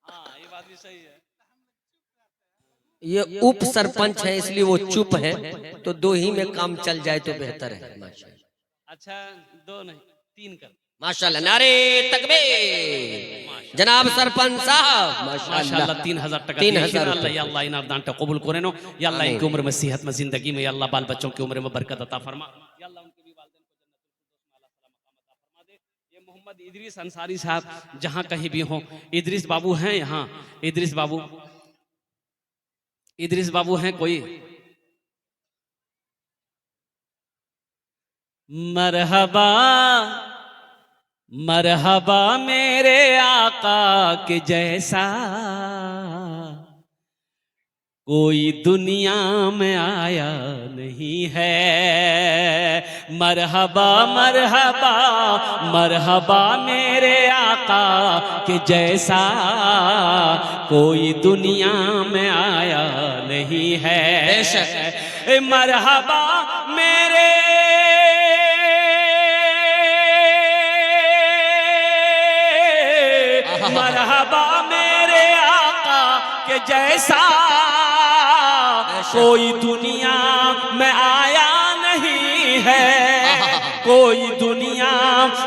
हाँ ये बात भी सही है। ये उप सरपंच है इसलिए वो चुप है, तो 2 ही में काम चल जाए तो बेहतर है। माशाल्लाह, अच्छा 2 नहीं 3 कर। माशाल्लाह, नारे तकबीर। जनाब सरपंच साहब माशाल्लाह 3000 टका 3000 अल्लाह या अल्लाह इनाम दान कबूल करे नो या अल्लाह इनकी उम्र में सेहत में जिंदगी में या अल्लाह बाल बच्चों की उम्र में बरकत अता फरमा या अल्लाह उनके भी वालिदैन को जन्नतुल फिरदौस में आला सलाम मकाम अता फरमा दे। ये मोहम्मद इदरीस अंसारी साहब जहां कहीं भी हो, इदरीस बाबू हैं यहाँ, इदरीस बाबू हैं कोई? मरहबा मरहबा मेरे आका के जैसा कोई दुनिया में आया नहीं है। मरहबा मरहबा मरहबा मेरे आका के जैसा कोई दुनिया में आया नहीं है। मरहबा मेरे मरहबा मेरे आका के जैसा कोई दुनिया में आया नहीं है, कोई दुनिया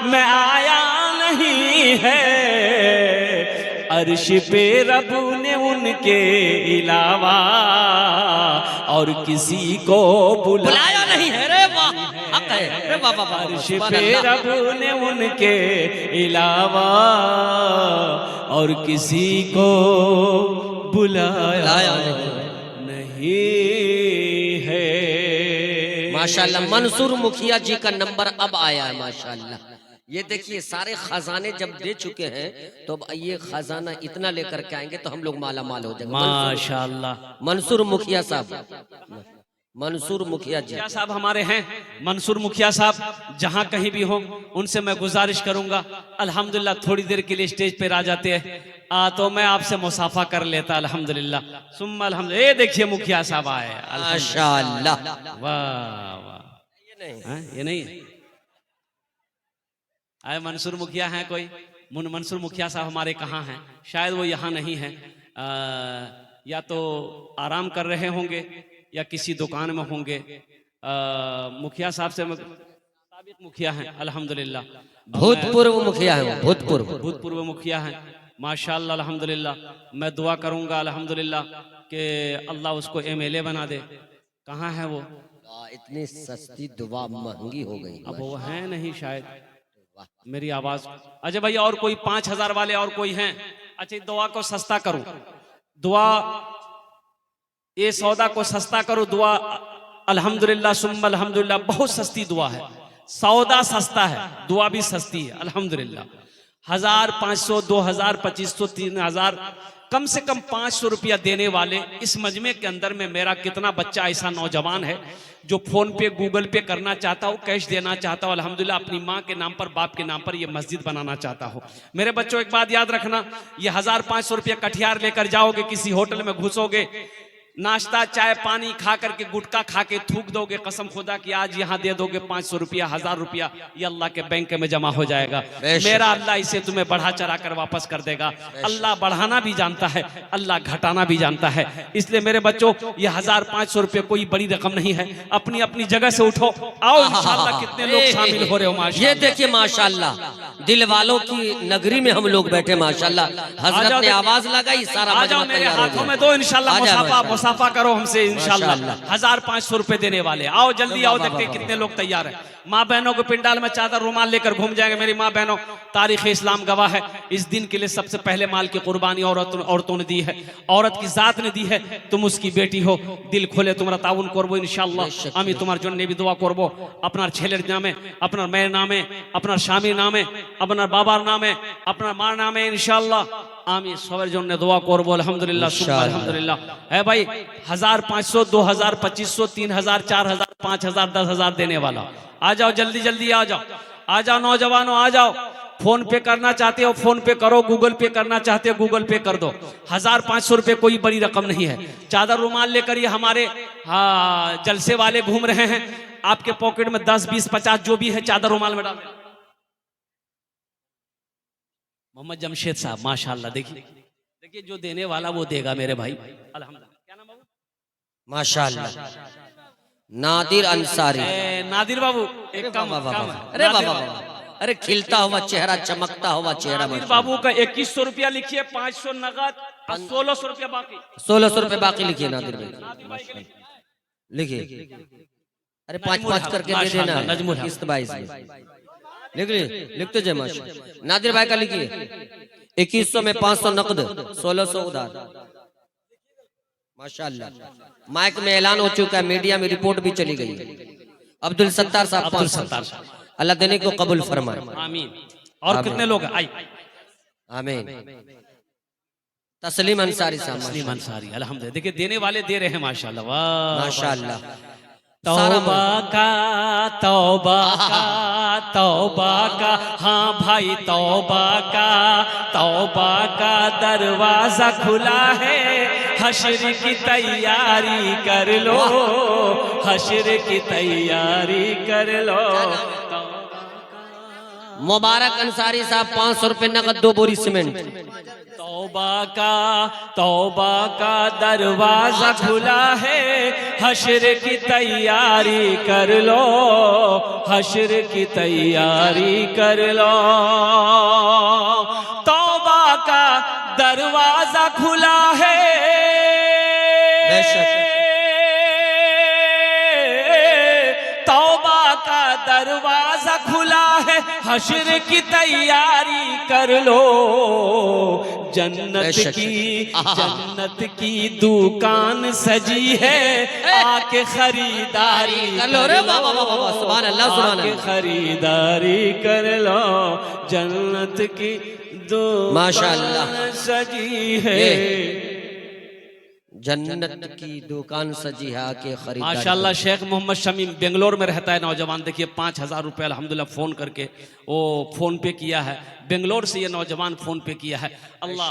में आया नहीं है। अर्श पे रब ने उनके अलावा और किसी को बुलाया नहीं है। रे वाह, हक है, रे वाह वाह। अर्श पे रब ने उनके अलावा और किसी को बुलाया नहीं है। माशाल्लाह, मंसूर मुखिया जी का नंबर अब आया है। माशाल्लाह, ये देखिए सारे खजाने जब दे चुके हैं तो अब ये खजाना इतना लेकर के आएंगे तो हम लोग माला माल हो जाएंगे। माशाल्लाह, मंसूर मुखिया साहब, मंसूर मुखिया जी साहब हमारे हैं। मंसूर मुखिया साहब जहां कहीं भी हो उनसे मैं गुजारिश करूंगा, अल्हम्दुलिल्लाह थोड़ी देर के लिए स्टेज पे आ जाते हैं तो मैं आपसे मुसाफा कर लेता। अल्हम्दुलिल्लाह सुम्मा अल्हम्दुलिल्लाह। ये देखिए मुखिया साहब आए, माशाल्लाह। वाह वाह। ये नहीं है आए मंसूर मुखिया हैं कोई? मंसूर मुखिया साहब हमारे कहाँ हैं? शायद वो यहाँ नहीं है, या तो आराम कर रहे होंगे या किसी दुकान में होंगे। मुखिया साहब से साबिक मुखिया हैं अल्हम्दुलिल्लाह, भूतपूर्व मुखिया है, भूतपूर्व मुखिया हैं माशाल्लाह अल्हम्दुलिल्लाह। मैं दुआ करूंगा अल्हम्दुलिल्लाह कि अल्लाह उसको MLA बना दे। कहाँ है वो? इतनी सस्ती दुआ महंगी हो गई। अब वो है नहीं शायद, मेरी आवाज अजय भैया, और कोई 5,000 वाले और कोई हैं? अच्छा, दुआ को सस्ता करो, दुआ ये सौदा को सस्ता करो, दुआ अल्हम्दुलिल्लाह सुम्मा अल्हम्दुलिल्लाह, बहुत सस्ती दुआ है, सौदा सस्ता है, दुआ भी सस्ती है अल्हम्दुलिल्लाह। 1,000, 500, 2,000, 2,500, 3,000, कम से कम 500 रुपया देने वाले इस मजमे के अंदर में मेरा कितना बच्चा ऐसा नौजवान है जो फोन पे गूगल पे करना चाहता हो, कैश देना चाहता हो, अल्हम्दुलिल्लाह अपनी माँ के नाम पर, बाप के नाम पर ये मस्जिद बनाना चाहता हो। मेरे बच्चों एक बात याद रखना, ये 1,500 रुपया कटियार लेकर जाओगे, किसी होटल में घुसोगे, नाश्ता चाय पानी खा करके, गुटखा खा के थूक दोगे, कसम खुदा कि आज यहाँ दे दोगे 500 रुपया, 1,000 रुपया, ये अल्लाह के बैंक में जमा हो जाएगा। मेरा अल्लाह इसे तुम्हें बढ़ा चढ़ा कर वापस कर देगा। अल्लाह बढ़ाना भी जानता है, अल्लाह घटाना भी जानता है। इसलिए मेरे बच्चों, ये 1,500 रुपये कोई बड़ी रकम नहीं है। अपनी अपनी जगह से उठो, आओ इंशाअल्लाह। कितने लोग शामिल हो रहे हो माशाअल्लाह। ये देखिए माशाअल्लाह, दिल वालों की नगरी में हम लोग बैठे माशाअल्लाह। हजरत ने आवाज लगाई, सारा आ जाओ, मेरे हाथों में दो इंशाअल्लाह, मुसाफा करो हमसे इंशाअल्लाह। 1,500 रुपए देने वाले, आओ जल्दी आओ, देखते हैं कितने लोग तैयार हैं। माँ बहनों को पिंडाल में चादर रुमाल लेकर घूम जाएंगे। मेरी माँ बहनों, तारीख इस्लाम गवाह है, इस दिन के लिए सबसे पहले माल की कुर्बानी औरतों ने दी है, औरत की जात ने दी है। तुम उसकी बेटी हो, दिल खोले তোমরা তাউন করবো ইনশাআল্লাহ। আমি তোমার জন্য भी দোয়া করব, আপনার ছেলের নামে, আপনার মেয়ের নামে, আপনার স্বামীর নামে, আপনার বাবার নামে, আপনার মার নামে ইনশাআল্লাহ আমি সবার জন্য দোয়া করব। আলহামদুলিল্লাহ সুবহান আলহামদুলিল্লাহ। है भाई 1,500, 2,000, 2,500, 3,000, 4,000, 5,000, 10,000 देने वाला, आ जाओ जल्दी जल्दी, आ जाओ, आ जाओ नौजवानों, आ जाओ। फोन पे करना चाहते हो फोन पे करो, गूगल पे करना चाहते हो गूगल पे कर दो। 1,500 रुपये कोई बड़ी रकम नहीं है। चादर रुमाल लेकर ये हमारे जलसे वाले घूम रहे हैं, आपके पॉकेट में 10, 20, 50 जो भी है चादर रुमाल में डाल। मोहम्मद जमशेद साहब माशाल्लाह, देखिए देखिए, जो देने वाला वो देगा मेरे भाई अल्हम्दुलिल्लाह। क्या नाम बाबू? माशाल्लाह, नादिर अंसारी। नादिर बाबू एक काम, अरे बाबा, अरे खिलता हुआ चेहरा, चमकता हुआ चेहरा। नादिर बाबू का 2,100 रुपया लिखिए, 500 नगद, 1,600 रुपया बाकी। 1,600 रुपए बाकी लिखिए नादिर भाई, लिखिए। अरे 5-5 करके दे देना, नजमुल किस्त 22 लिख लिख तो जय माशा। नादिर भाई का लिखिए, 2,100 में 500 नकद, 1,600 उधार। माशाल्लाह, माइक में ऐलान हो चुका है, मीडिया में रिपोर्ट भी चली गई। अब्दुल सत्तार साहब 500, अल्लाह देने को कबूल फरमाए, आमीन। और कितने लोग हैं? आमीन। तस्लीम अंसारी साहब, तस्लीम अंसारी अल्हम्दुलिल्लाह। देखिए देने वाले दे रहे हैं माशाल्लाह, वाह माशाल्लाह। तौबा का तौबा का तौबा का, हाँ भाई तौबा का दरवाजा खुला है, हश्र की तैयारी कर लो, हश्र की तैयारी कर लो। मुबारक अंसारी साहब 500 रुपए नकद, 2 बोरी सीमेंट। तौबा का दरवाजा खुला है, हश्र की तैयारी कर लो, हश्र की तैयारी कर लो। तौबा का दरवाजा खुला है, तौबा का दरवाजा खुला है, हश्र की तैयारी कर लो। जन्नत की दुकान सजी है, आके खरीदारी कर लो। सुभान अल्लाह, सुभान अल्लाह, खरीदारी कर लो। जन्नत की दुकान सजी है, जन्नत की दुकान सजी है, आके खरीदारी। माशाल्लाह। शेख मोहम्मद शमीम बेंगलोर में रहता है नौजवान, देखिए 5,000 रुपये अल्हम्दुलिल्लाह फोन करके वो फोन पे किया है। बेंगलोर से ये नौजवान फोन पे किया है। अल्लाह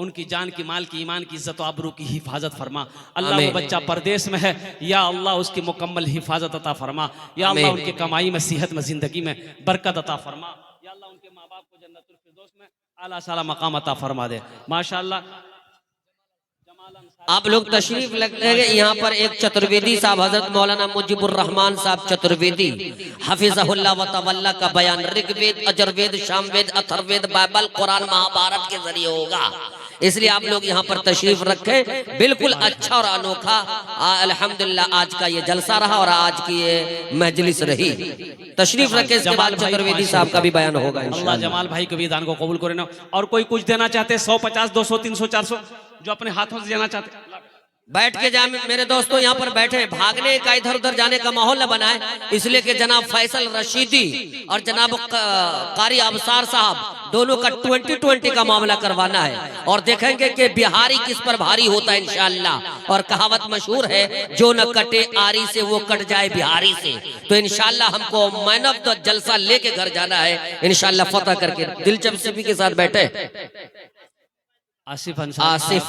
उनकी जान की, माल की, ईमान की, इज्जत आबरू की हिफाजत फरमा। अल्लाह वो बच्चा परदेश में है, या अल्लाह उसकी मुकम्मल हिफाजत अता फरमा। या अल्लाह उनकी कमाई में, सेहत में, जिंदगी में बरकत अता फरमा। या अल्लाह उनके माँ बाप को जन्नतुल फिरदौस में आला साला मकाम अता फरमा दे। माशाल्लाह। आप लोग तशरीफ लगेंगे यहाँ पर एक चतुर्वेदी साहब, हजरत मौलाना मुजीबुर रहमान साहब चतुर्वेदी हफिज़हुल्लाह व तवल्ला का बयान ऋग्वेद, अजरवेद, शामवेद, अथर्ववेद, बाइबल, कुरान, महाभारत के जरिए होगा। इसलिए आप लोग यहाँ पर तशरीफ रखे। बिल्कुल अच्छा और अनोखा अल्हम्दुलिल्लाह आज का ये जलसा रहा और आज की ये मजलिस रही। तशरीफ रखे। इसके बाद चतुर्वेदी साहब का भी बयान होगा अल्लाह इंशाअल्लाह। जमाल भाई के भी दान को कबूल करे ना। और कोई कुछ देना चाहते 100, 50, 200, 300, 400 जो अपने हाथों से देना चाहते बैठ के जा मेरे दोस्तों, यहाँ पर बैठे, भागने का इधर उधर जाने का माहौल न बनाए, इसलिए कि जनाब फैसल रशीदी और जनाब कारी अबसार साहब दोनों का 2020 का मामला करवाना है और देखेंगे कि बिहारी किस पर भारी होता है इंशाअल्लाह। और कहावत मशहूर है, जो न कटे आरी से वो कट जाए बिहारी से। तो इंशाअल्लाह हमको मैन ऑफ द जलसा लेके घर जाना है इंशाअल्लाह, फतह करके। दिलचस्पी के साथ बैठे आसिफ अंसारी, आसिफ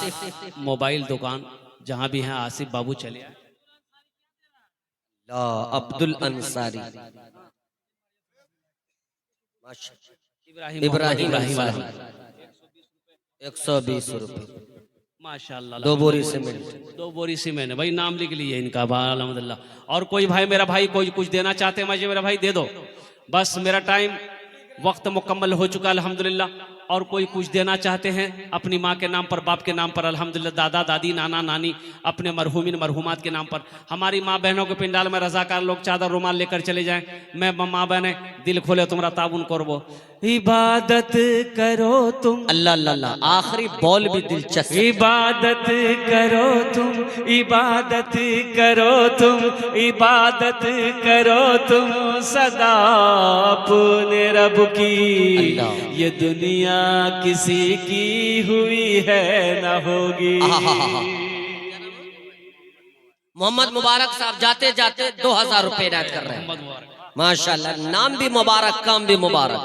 मोबाइल दुकान जहां भी हैं, आसिफ बाबू चले आए। अब्दुल अंसारी, इब्राहिम अंसारी, 120 रुपए, माशाल्लाह। 2 बोरी सीमेंट, 2 बोरी सीमेंट भाई, नाम लिख लिए इनका अल्हम्दुलिल्लाह। और कोई भाई मेरा भाई कोई कुछ देना चाहते हैं मुझे, मेरा भाई दे दो। बस मेरा टाइम वक्त मुकम्मल हो चुका अल्हम्दुलिल्लाह। और कोई कुछ देना चाहते हैं अपनी माँ के नाम पर, बाप के नाम पर, अल्हम्दुलिल्लाह, दादा दादी नाना नानी, अपने मरहूमिन मरहूमात के नाम पर। हमारी माँ बहनों के पिंडाल में रजाकार लोग चादर रुमाल लेकर चले जाएं। मैं माँ बहने दिल खोले तुम्हारा ताबुन करबो। इबादत करो तुम, अल्लाह अल्लाह, आखिरी बॉल भी दिलचस्प। इबादत करो तुम, इबादत करो तुम, इबादत करो तुम सदा अपने रब की। ये दुनिया किसी की हुई है ना होगी। मोहम्मद मुबारक साहब जाते जाते 2000 रुपए इनायत कर रहे हैं माशाल्लाह। नाम भी मुबारक, काम भी मुबारक।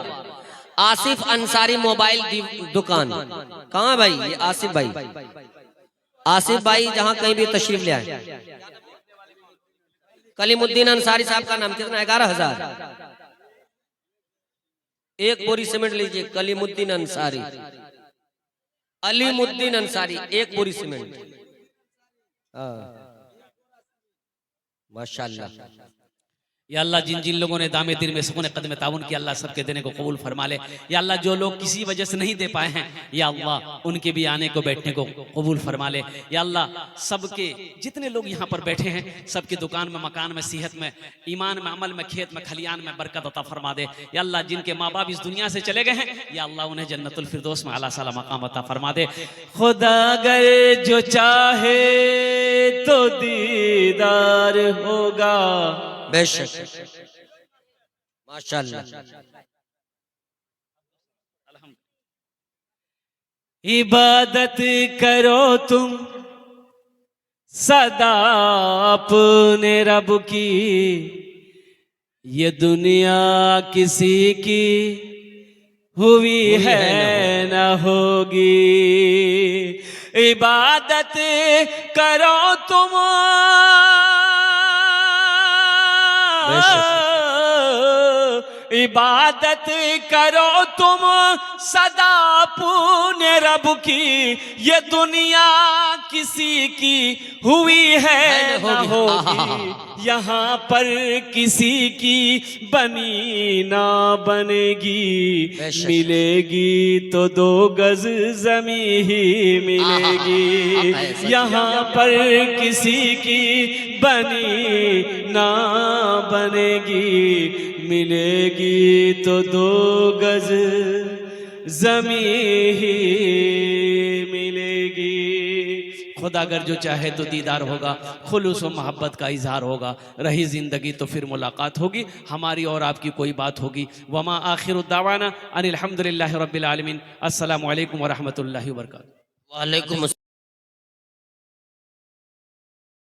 आसिफ अंसारी मोबाइल दुकान, कहाँ भाई ये आसिफ भाई? आसिफ भाई जहाँ कहीं भी तशरीफ ले आए। कलीमुद्दीन अंसारी साहब का नाम कितना? 11,000। 1 बोरी सीमेंट लीजिए। कलीमुद्दीन अंसारी, अलीमुद्दीन अंसारी, 1 बोरी सीमेंट। माशाल्लाह। या अल्लाह जिन जिन लोगों ने दामे दिल में सुकून कदम ताउन किया, अल्लाह सबके देने को कबूल फरमा ले। या अल्लाह जो लोग किसी वजह से नहीं दे पाए हैं, या अल्लाह उनके भी आने को बैठने को कबूल फरमा ले। या अल्लाह सबके जितने लोग यहाँ पर बैठे हैं, सबकी दुकान में, मकान में, सेहत में, ईमान में, अमल में, खेत में, खलियान में बरकत अता फरमा दे। या अल्लाह जिनके माँ बाप इस दुनिया से चले गए हैं, या अल्लाह उन्हें जन्नतुल फिरदौस में आला साला मकाम अता फरमा दे। खुदा अगर जो चाहे तो दीदार होगा, बेशक माशाल्लाह। इबादत करो तुम सदा अपने रब की। ये दुनिया किसी की हुई है न होगी। इबादत करो तुम इबादत करो तुम सदा अपने रब की। ये दुनिया किसी की हुई है न होगी। यहाँ पर किसी की बनी ना बनेगी। मिलेगी तो 2 गज जमी ही मिलेगी। यहाँ पर किसी की बनी ना बनेगी। मिलेगी तो 2 गज जमी ही मिलेगी। खुदा अगर जो चाहे तो दीदार होगा, खुलूस व मोहब्बत का इजहार होगा। रही जिंदगी तो फिर मुलाकात होगी, हमारी और आपकी कोई बात होगी। वमा आखिरु दावाना अनिल हम्दुलिल्लाहि रब्बिल आलमीन। अस्सलामु अलैकुम व रहमतुल्लाहि व बरकातुहू। वालेकुम